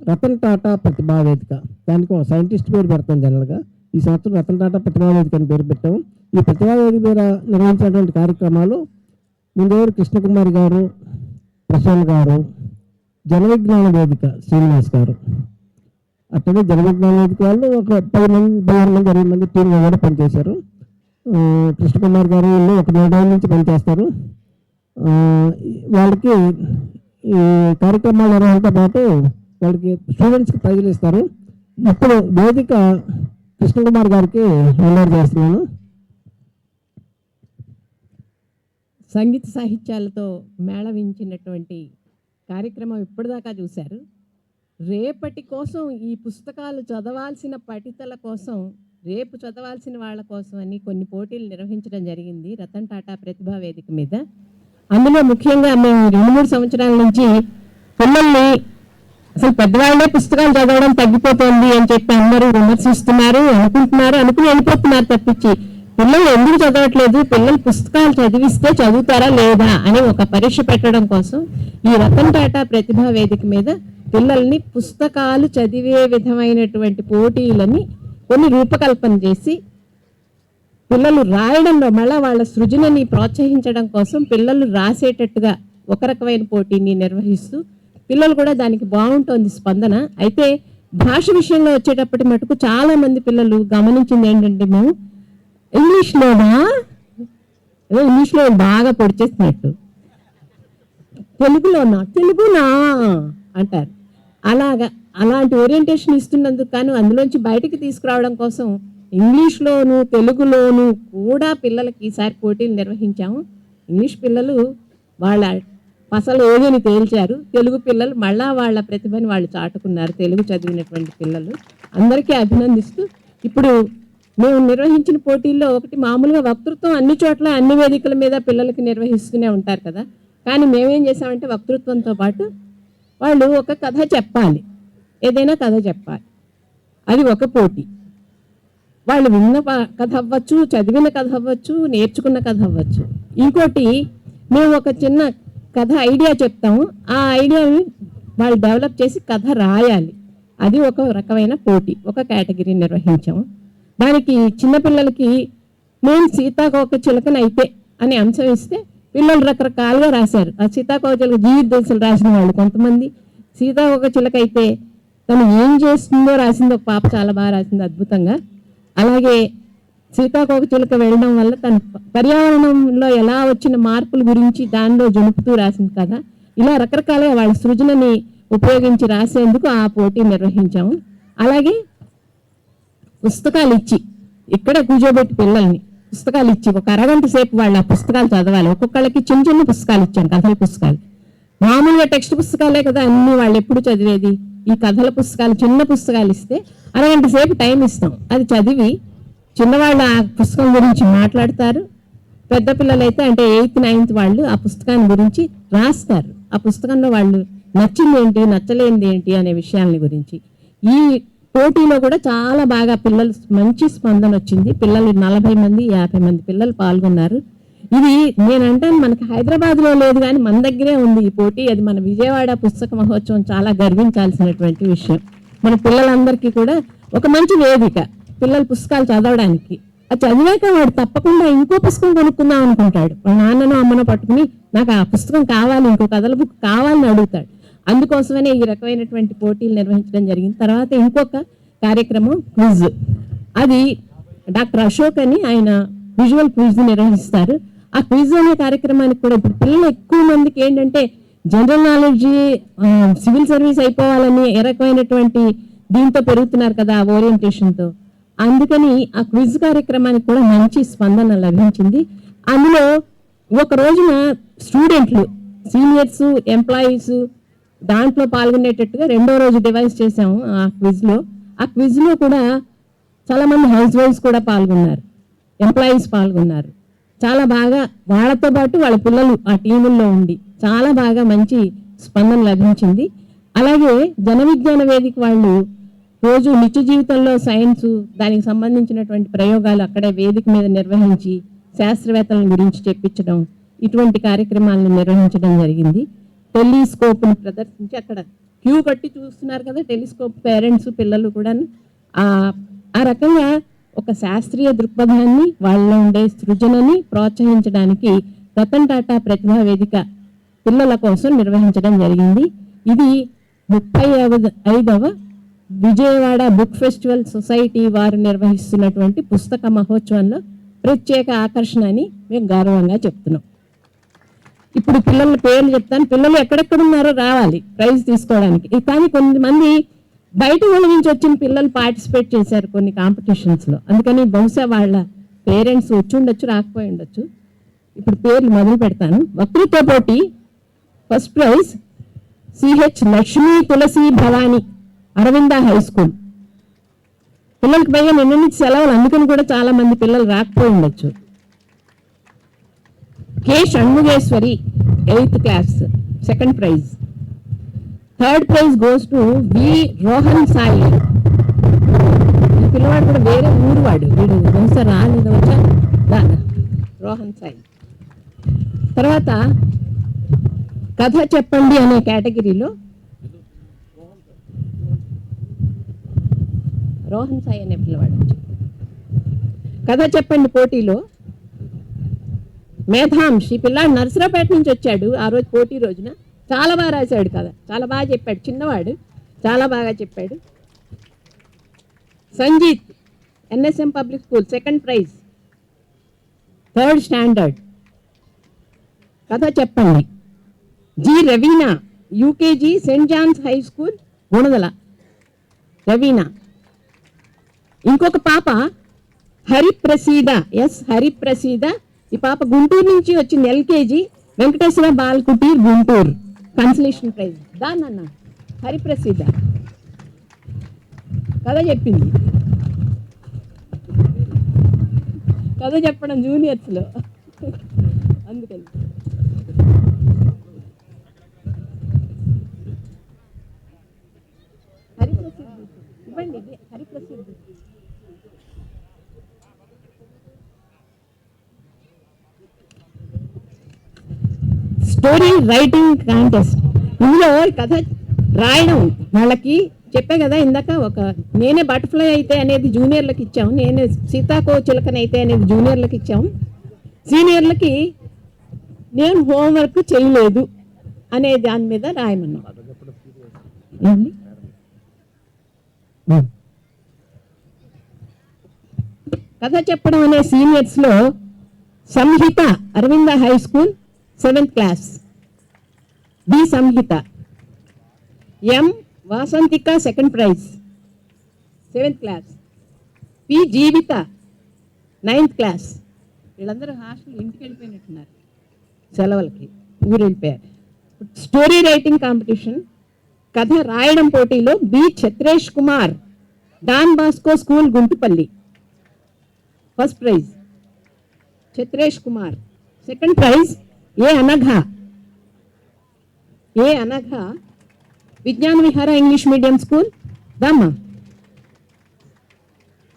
రతన్ టాటా ప్రతిభా వేదిక, దానికి ఒక సైంటిస్ట్ పేరు పెడతాం జనరల్గా. ఈ సంవత్సరం రతన్ టాటా ప్రతిభా వేదిక అని పేరు పెట్టాము. ఈ ప్రతిభా వేదిక మీద నిర్వహించినటువంటి కార్యక్రమాలు ముందేరు కృష్ణకుమారి గారు, ప్రసన్న గారు, జన విజ్ఞాన వేదిక శ్రీనివాస్ గారు, అట్లనే జన విజ్ఞాన వేదిక వాళ్ళు ఒక 10 మంది 20 మంది టీంగా కూడా పనిచేశారు. కృష్ణకుమార్ గారు వీళ్ళు ఒక 4 రోజుల నుంచి పనిచేస్తారు. వాళ్ళకి ఈ కార్యక్రమాల నిర్వహణతో పాటు వాళ్ళకి స్టూడెంట్స్కి ప్రైజులు ఇస్తారు. ఇప్పుడు వేదిక కృష్ణకుమార్ గారికి హ్యాండ్ చేస్తున్నాను. సంగీత సాహిత్యాలతో మేళవించినటువంటి కార్యక్రమం ఇప్పటిదాకా చూశారు. రేపటి కోసం ఈ పుస్తకాలు చదవాల్సిన పఠితల కోసం, రేపు చదవాల్సిన వాళ్ళ కోసం అని కొన్ని పోటీలు నిర్వహించడం జరిగింది రతన్ టాటా ప్రతిభా వేదిక మీద. అందులో ముఖ్యంగా మేము 2-3 సంవత్సరాల నుంచి పిల్లల్ని అసలు పెద్దవాళ్ళే పుస్తకాలు చదవడం తగ్గిపోతుంది అని చెప్పి అందరూ విమర్శిస్తున్నారు, అనుకుని వెళ్ళిపోతున్నారు తప్పించి పిల్లలు ఎందుకు చదవట్లేదు, పిల్లలు పుస్తకాలు చదివిస్తే చదువుతారా లేదా అని ఒక పరీక్ష పెట్టడం కోసం ఈ రతన్ టాటా ప్రతిభా వేదిక మీద పిల్లల్ని పుస్తకాలు చదివే విధమైనటువంటి పోటీలని కొన్ని రూపకల్పన చేసి పిల్లలు రాయడంలో మళ్ళీ వాళ్ళ సృజనని ప్రోత్సహించడం కోసం పిల్లలు రాసేటట్టుగా ఒక రకమైన పోటీని నిర్వహిస్తూ పిల్లలు కూడా దానికి బాగుంటుంది స్పందన. అయితే భాష విషయంలో వచ్చేటప్పటి మటుకు చాలా మంది పిల్లలు గమనించింది ఏంటంటే, మేము ఇంగ్లీష్లో బాగా పొడిచేస్తున్నట్టు, తెలుగునా అంటారు. అలాంటి ఓరియంటేషన్ ఇస్తున్నందుకు కానీ అందులోంచి బయటికి తీసుకురావడం కోసం ఇంగ్లీష్లోను తెలుగులోను కూడా పిల్లలకి ఈసారి పోటీలు నిర్వహించాము. ఇంగ్లీష్ పిల్లలు వాళ్ళ అసలు ఏదని తేల్చారు, తెలుగు పిల్లలు మళ్ళా వాళ్ళ ప్రతిభని వాళ్ళు చాటుకున్నారు. తెలుగు చదివినటువంటి పిల్లలు అందరికీ అభినందిస్తూ, ఇప్పుడు మేము నిర్వహించిన పోటీల్లో ఒకటి మామూలుగా వక్తృత్వం అన్ని చోట్ల అన్ని వేదికల మీద పిల్లలకి నిర్వహిస్తూనే ఉంటారు కదా, కానీ మేమేం చేసామంటే వక్తృత్వంతో పాటు వాళ్ళు ఒక కథ చెప్పాలి, ఏదైనా కథ చెప్పాలి, అది ఒక పోటీ. వాళ్ళు విన్న కథ అవ్వచ్చు, చదివిన కథ అవ్వచ్చు, నేర్చుకున్న కథ అవ్వచ్చు. ఇంకోటి, మేము ఒక చిన్న కథ ఐడియా చెప్తాము, ఆ ఐడియాని వాళ్ళు డెవలప్ చేసి కథ రాయాలి, అది ఒక రకమైన పోటీ, ఒక కేటగిరీ నిర్వహించాము. దానికి చిన్నపిల్లలకి నేను సీతాకోకచిలుకనైతే అనే అంశం ఇస్తే పిల్లలు రకరకాలుగా రాశారు. ఆ సీతాకోకచిలుక జీవితదశలు రాసిన వాళ్ళు కొంతమంది, సీతాకోకచిలుకైతే తను ఏం చేస్తుందో రాసింది ఒక పాప, చాలా బాగా రాసింది అద్భుతంగా. అలాగే సీతాకోకచిలుక వెళ్ళడం వల్ల తన పర్యావరణంలో ఎలా వచ్చిన మార్పుల గురించి దానిలో జరుపుతూ రాసింది కదా. ఇలా రకరకాలుగా వాళ్ళ సృజనని ఉపయోగించి రాసేందుకు ఆ పోటీ నిర్వహించాము. అలాగే పుస్తకాలు ఇచ్చి ఇక్కడ కూర్చోబెట్టి పిల్లల్ని పుస్తకాలు ఇచ్చి ఒక అరగంట సేపు వాళ్ళు ఆ పుస్తకాలు చదవాలి. ఒక్కొక్కళ్ళకి చిన్న చిన్న పుస్తకాలు ఇచ్చాను, కథల పుస్తకాలు. మామూలుగా టెక్స్ట్ పుస్తకాలే కదా అన్ని వాళ్ళు ఎప్పుడు చదివేది. ఈ కథల పుస్తకాలు, చిన్న పుస్తకాలు ఇస్తే అరగంట సేపు టైం ఇస్తాం, అది చదివి చిన్నవాళ్ళు ఆ పుస్తకం గురించి మాట్లాడతారు, పెద్ద పిల్లలైతే అంటే 8th 9th వాళ్ళు ఆ పుస్తకాన్ని గురించి రాస్తారు. ఆ పుస్తకంలో వాళ్ళు నచ్చింది ఏంటి, నచ్చలేనిది ఏంటి అనే విషయాలని గురించి. ఈ పోటీలో కూడా చాలా బాగా పిల్లలు మంచి స్పందన వచ్చింది. పిల్లలు 40 మంది 50 మంది పిల్లలు పాల్గొన్నారు. ఇది నేనంటాను మనకి హైదరాబాద్లో లేదు కానీ మన దగ్గరే ఉంది ఈ పోటీ. అది మన విజయవాడ పుస్తక మహోత్సవం చాలా గర్వించాల్సినటువంటి విషయం. మన పిల్లలందరికీ కూడా ఒక మంచి వేదిక, పిల్లలు పుస్తకాలు చదవడానికి. అది చదివాక వాడు తప్పకుండా ఇంకో పుస్తకం కొనుక్కుందాం అనుకుంటాడు. వాళ్ళ నాన్ననో అమ్మనో పట్టుకుని నాకు ఆ పుస్తకం కావాలి, ఇంకో కథల బుక్ కావాలని అడుగుతాడు. అందుకోసమనే ఈ రకమైనటువంటి పోటీలు నిర్వహించడం జరిగింది. తర్వాత ఇంకొక కార్యక్రమం క్విజ్, అది డాక్టర్ అశోక్ అని ఆయన విజువల్ క్విజ్ నిర్వహిస్తారు. ఆ క్విజ్ అనే కార్యక్రమానికి కూడా ఇప్పుడు పిల్లలు ఎక్కువ మందికి ఏంటంటే జనరల్ నాలెడ్జ్, సివిల్ సర్వీస్ అయిపోవాలని ఏ రకమైనటువంటి దీంతో పెరుగుతున్నారు కదా ఓరియంటేషన్తో. అందుకని ఆ క్విజ్ కార్యక్రమానికి కూడా మంచి స్పందన లభించింది. అందులో ఒక రోజున స్టూడెంట్లు, సీనియర్స్, ఎంప్లాయీస్ దాంట్లో పాల్గొనేటట్టుగా 2వ రోజు డివైస్ చేసాము ఆ క్విజ్లో. ఆ క్విజ్లో కూడా చాలామంది హౌస్ వైఫ్స్ కూడా పాల్గొన్నారు, ఎంప్లాయీస్ పాల్గొన్నారు. చాలా బాగా వాళ్ళతో పాటు వాళ్ళ పిల్లలు ఆ టీముల్లో ఉండి చాలా బాగా మంచి స్పందన లభించింది. అలాగే జన విజ్ఞాన వేదిక వాళ్ళు రోజు నిత్య జీవితంలో సైన్స్, దానికి సంబంధించినటువంటి ప్రయోగాలు అక్కడే వేదిక మీద నిర్వహించి శాస్త్రవేత్తల గురించి చెప్పించడం, ఇటువంటి కార్యక్రమాలను నిర్వహించడం జరిగింది. టెలిస్కోప్ని ప్రదర్శించి అక్కడ క్యూ కట్టి చూస్తున్నారు కదా టెలిస్కోప్, పేరెంట్స్ పిల్లలు కూడా. ఆ రకంగా ఒక శాస్త్రీయ దృక్పథాన్ని, వాళ్ళలో ఉండే సృజనని ప్రోత్సహించడానికి రతన్ టాటా ప్రతిభా వేదిక పిల్లల కోసం నిర్వహించడం జరిగింది. ఇది 35వ విజయవాడ బుక్ ఫెస్టివల్ సొసైటీ వారు నిర్వహిస్తున్నటువంటి పుస్తక మహోత్సవంలో ప్రత్యేక ఆకర్షణ అని మేము గౌరవంగా చెప్తున్నాం. ఇప్పుడు పిల్లల పేర్లు చెప్తాను, పిల్లలు ఎక్కడెక్కడ ఉన్నారో రావాలి ప్రైజ్ తీసుకోవడానికి. కానీ కొంతమంది బయట ఊళ్ళ నుంచి వచ్చిన పిల్లలు పార్టిసిపేట్ చేశారు కొన్ని కాంపిటీషన్స్లో. అందుకని బహుశా వాళ్ళ పేరెంట్స్ వచ్చి ఉండొచ్చు, రాకపోయి ఉండొచ్చు. ఇప్పుడు పేర్లు మొదలు పెడతాను. వక్తృత్వ పోటీ ఫస్ట్ ప్రైజ్ సిహెచ్ లక్ష్మీ తులసి భవాని, అరవింద హై స్కూల్. పిల్లలకి పైగా నిన్న నుంచి సెలవులు, అందుకని కూడా చాలా మంది పిల్లలు రాకపోయి ఉండొచ్చు. K Shanmugeswari 8th class, second prize. Third prize goes to V Rohan Sai. ఈ పిల్లవాడు కూడా వేరే ఊరు వాడు, వీడు బహుశా రాలేదు, వచ్చా రోహన్ సాయి. తర్వాత కథ చెప్పండి అనే కేటగిరీలో రోహన్ సాయి అనే పిల్లవాడు వచ్చాడు. కథ చెప్పండి పోటీలో మేధాంష్, ఈ పిల్లాడు నర్సరాపేట నుంచి వచ్చాడు. ఆ రోజు పోటీ రోజున చాలా బాగా రాశాడు కథ, చాలా బాగా చెప్పాడు. చిన్నవాడు, చాలా బాగా చెప్పాడు. Sanjeet, NSM public school, second prize, third standard. కథ చెప్పండి. G Raveena, UKG, Saint John's High School, Gunadala. Raveena. ఇంకొక పాప హరిప్రసీద, ఎస్ హరిప్రసీద. ఈ పాప గుంటూరు నుంచి వచ్చింది, LKG, Venkateswara ball Kutir, Guntur. Consolation praise. దాన్న హరిప్రసీద కథ చెప్పింది. కథ చెప్పడం జూనియర్స్లో, అందుకని. హరిప్రసిద్ధి ఇవ్వండి, ఇది హరిప్రసిద్ధి. Story writing contest. ఇందులో కథ రాయడం వాళ్ళకి చెప్పే కదా ఇందాక, ఒక నేనే బటర్ఫ్లై అయితే అనేది జూనియర్లకు ఇచ్చాము, నేనే సీతాకో చిలకనైతే అనేది జూనియర్లకు ఇచ్చాము. సీనియర్లకి నేను హోంవర్క్ చేయలేదు అనే దాని మీద రాయమన్నాం. కథ చెప్పడం అనే సీనియర్స్లో Samhita, Aravinda high school, 7th class. B Samhita. M Vasanthika, second prize, 7th class. P Jeevitha, 9th class. వీళ్ళందరూ హాస్టల్ ఇంటికి వెళ్ళిపోయినట్టున్నారు, సెలవులకి ఊరు వెళ్ళిపోయారు. స్టోరీ రైటింగ్ కాంపిటీషన్, కథ రాయడం పోటీలో B Chatresh Kumar, Don Bosco school, Guntupalli, first prize. Chatresh Kumar. Second prize A Anagha. A Anagha, Vignana Vihara English medium school, Damma,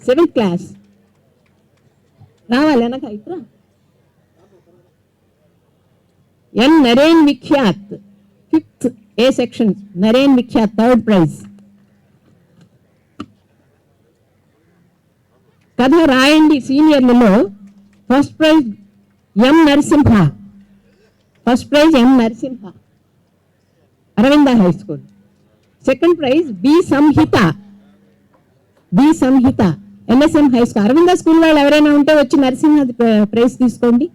7th class. రావాలి అనఘ, ఇట్రా. N Naren Vikhyat, 5th A section, Naren Vikhyat, 3rd prize. కథ రాయండి సీనియర్లలో first prize M Narasimha. First prize M Narasimha, Aravinda high school. Second prize B Samhita. B Samhita, NSM high school. Aravinda school వాళ్ళు ఎవరైనా ఉంటే వచ్చి Narasimha prize తీసుకోండి.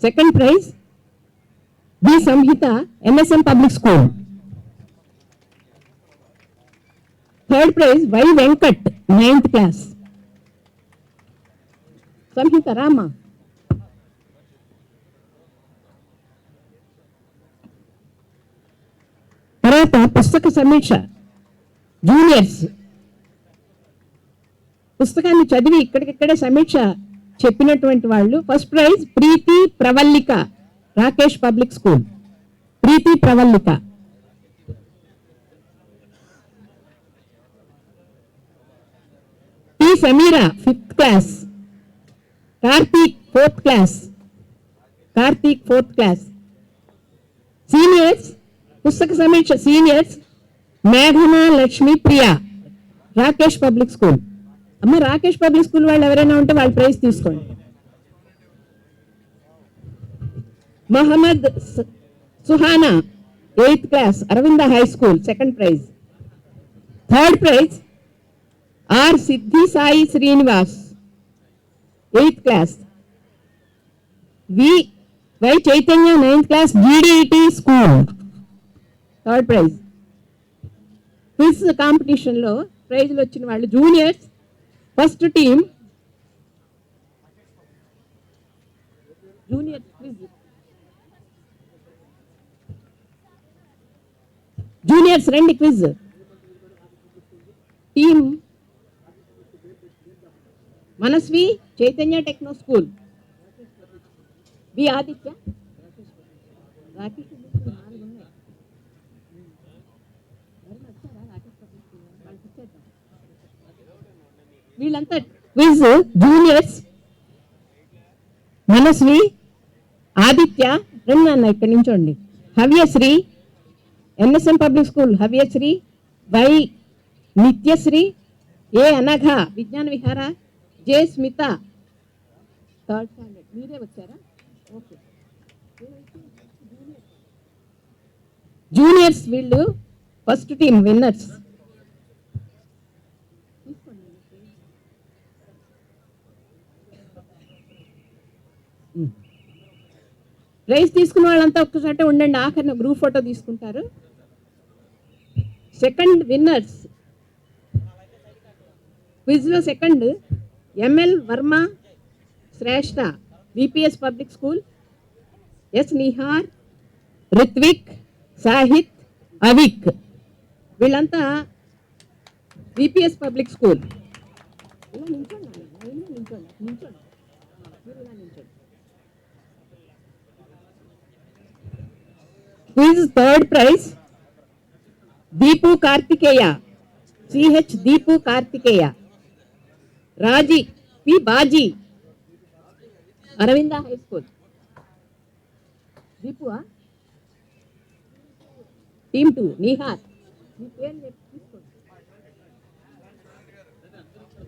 Second prize B Samhita, NSM public school. Third prize Y Venkat, 9th class. Samhita Rama. తర్వాత పుస్తక సమీక్ష, జూనియర్స్ పుస్తకాన్ని చదివి ఇక్కడికిక్కడే సమీక్ష చెప్పినటువంటి వాళ్ళు. First prize Preethi Pravallika, Rakesh public school. Preethi Pravallika. P Sameera, 5th class. Karthik, 4th class. Karthik, 4th class. Seniors పుస్తక సమీక్ష, సీనియర్స్ మేఘన లక్ష్మి ప్రియా, రాకేష్ పబ్లిక్ స్కూల్. అమ్మ రాకేష్ పబ్లిక్ స్కూల్ వాళ్ళు ఎవరైనా ఉంటే వాళ్ళు ప్రైజ్ తీసుకోండి. Mohammed Suhana, 8th class, Aravinda high school, second prize. Third prize R Siddhi Sai Srinivas, 8th class. Y Chaitanya, 9th class, GDET school, third prize. Quiz కాంపిటీషన్లో ప్రైజ్లు వచ్చిన వాళ్ళు juniors first team junior quiz juniors రండి quiz team Manasvi Chaitanya techno school B Aditya Rakesh నాలుగు ఉన్నాయి. వీళ్ళంతా quiz juniors మనస్వి ఆదిత్య రెండు అన్న ఇక్కడ నుంచోండి. Havyasri NSM public school Havyasri, Y Nithyasri, A Anagha Vignana Vihara, J Smitha third standard. మీరే వచ్చారా? ఓకే. జూనియర్స్ వీళ్ళు ఫస్ట్ టీమ్ విన్నర్స్. ప్రైజ్ తీసుకున్న వాళ్ళంతా ఒక్కసారి ఉండండి, ఆఖరిన గ్రూప్ ఫోటో తీసుకుంటారు. సెకండ్ విన్నర్స్ క్విజ్లో second ML Varma Shreshta VPS public school, S Nihar, Rithvik, Sahith, Avik వీళ్ళంతా విపిఎస్ పబ్లిక్ స్కూల్. ఇలా నించోండి, నించోండి, నించోండి. Quiz third prize Deepu Karthikeya, CH Deepu Karthikeya, Raji P bhaji Aravinda high school. దీపువా టీమ్ 2 నిహార్, మీ పేరు తీసుకోండి.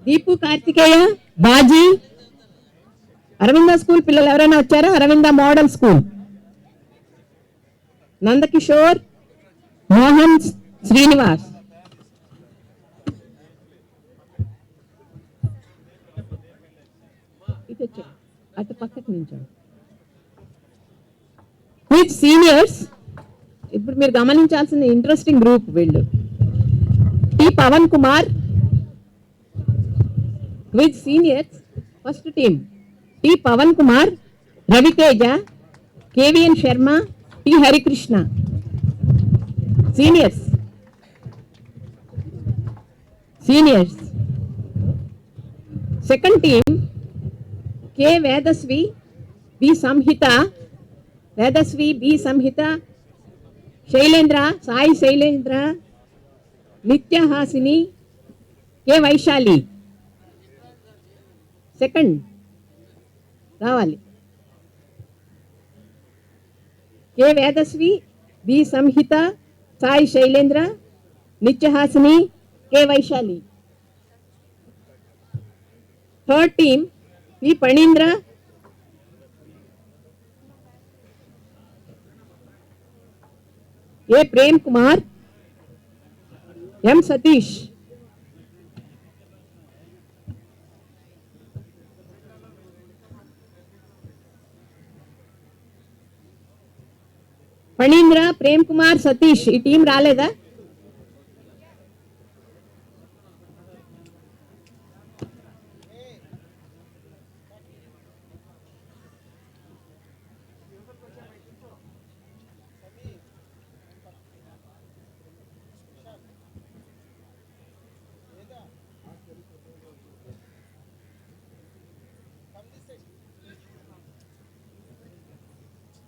దీపు కార్తికేయ, బాజీ, అరవింద స్కూల్ పిల్లలు ఎవరైనా వచ్చారా? Aravinda model school, Nandakishore, Mohan Srinivas. ఇటు వచ్చా, అటు పక్కకు నించోండి. విత్ సీనియర్స్ ఇప్పుడు మీరు గమనించాల్సిన ఇంట్రెస్టింగ్ గ్రూప్ వీళ్ళు. T Pavan Kumar with seniors first team T Pavan Kumar, Raviteja, KVN Sharma, T Harikrishna. Seniors second team K Vedasvi, B Samhita, Vedasvi, B Samhita, Shailendra, Sai Shailendra, Nityahasini, K Vaishali. Second రావాలి. K Vedasvi, B Samhita, Sai Shailendra, Nityahasini, K Vaishali. Third team P Panindra, A Prem Kumar, M Satish. Phanindra, Prem Kumar, Satish ఈ టీం రాలేదా?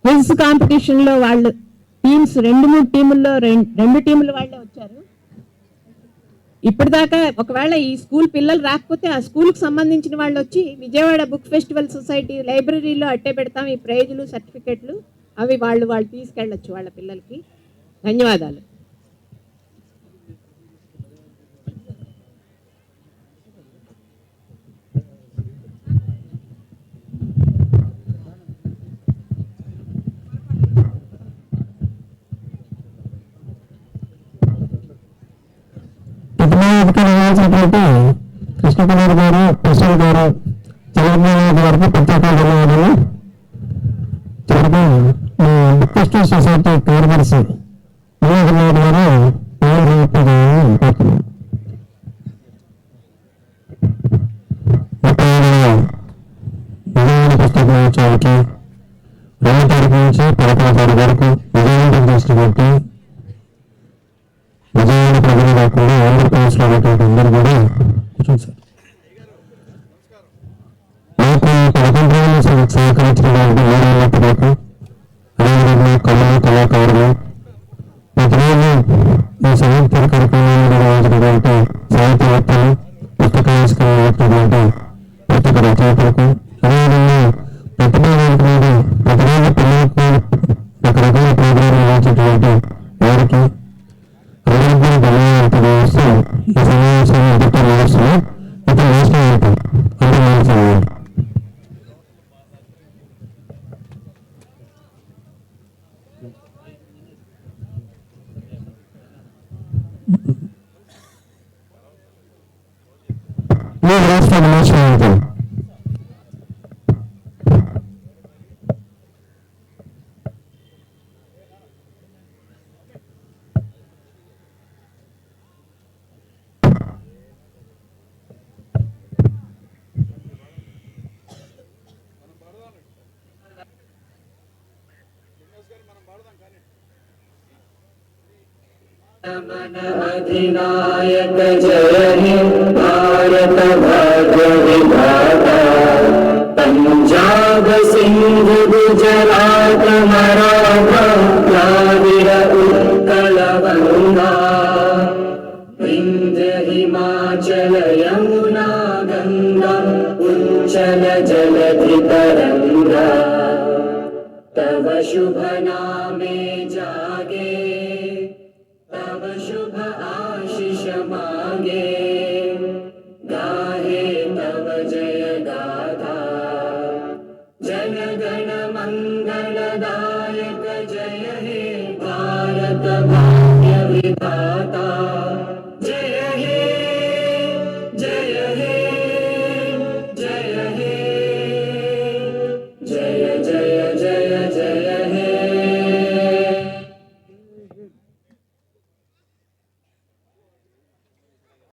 క్విజ్ కాంపిటీషన్ లో వాళ్ళు teams 2-3 టీముల్లో 2 టీముల వాళ్ళే వచ్చారు. ఇప్పటిదాకా ఒకవేళ ఈ స్కూల్ పిల్లలు రాకపోతే ఆ స్కూల్కి సంబంధించిన వాళ్ళు వచ్చి విజయవాడ బుక్ ఫెస్టివల్ సొసైటీ లైబ్రరీలో అట్టే పెడతాం ఈ ప్రైజులు సర్టిఫికెట్లు, అవి వాళ్ళు తీసుకెళ్ళచ్చు వాళ్ళ పిల్లలకి. ధన్యవాదాలు. నిర్వహించినటువంటి కృష్ణకుమార్ గారు, ప్రసాద్ గారు, చంద్రబాబు గారికి ప్రత్యేక ధన్యవాదాలు. చివరిగా బుక్ ఫెస్టివల్ సొసైటీ కార్యదర్శి వివేక్ నాయుడు గారు పుస్తకోత్సవానికి 2వ తారీఖు నుంచి 11వ తారీఖు వరకు విజయవంతం చేసినటువంటి విజయవాడ ప్రజలు కాకుండా ఆంధ్రప్రదేశ్లో ఉన్నటువంటి అందరూ కూడా కూర్చోండి సార్. నాకు ఈ 11 రోజులు సహకరించినటువంటి వీరులకు అదేవిధంగా కళలు కళాకారులు ప్రతిరోజు ఈ సాహిత్య కార్యక్రమాన్ని నిర్వహించినటువంటి సాహిత్యవేత్తలు పుస్తకావిష్కరించినటువంటి పుస్తక రచయితలకు అదేవిధంగా ప్రతిరోజు పిల్లలకు రకరకాల ప్రోగ్రాంలు నిర్వహించినటువంటి వారికి అందరికీ ధన్యవాదాలు తెలియజేస్తూ ఈ సమావేశాన్ని ఎదుట నిర్వహిస్తున్నాం. ఇతర రాష్ట్రం అందరూ మీరు రాష్ట్ర విమర్శలు अधिनायक जय हे भारत भाग्य विधाता पंजाब सिंध गुजरात मराठा द्राविड़ उत्कल गंगा विंध्य हिमाचल यमुना गंगा उच्चल जलधि तरंगा तव शुभ नामे जागे तव शुभ आशीष मांगे गाहे तव जय गाथा जन गण मंगलदायक जय हे भारत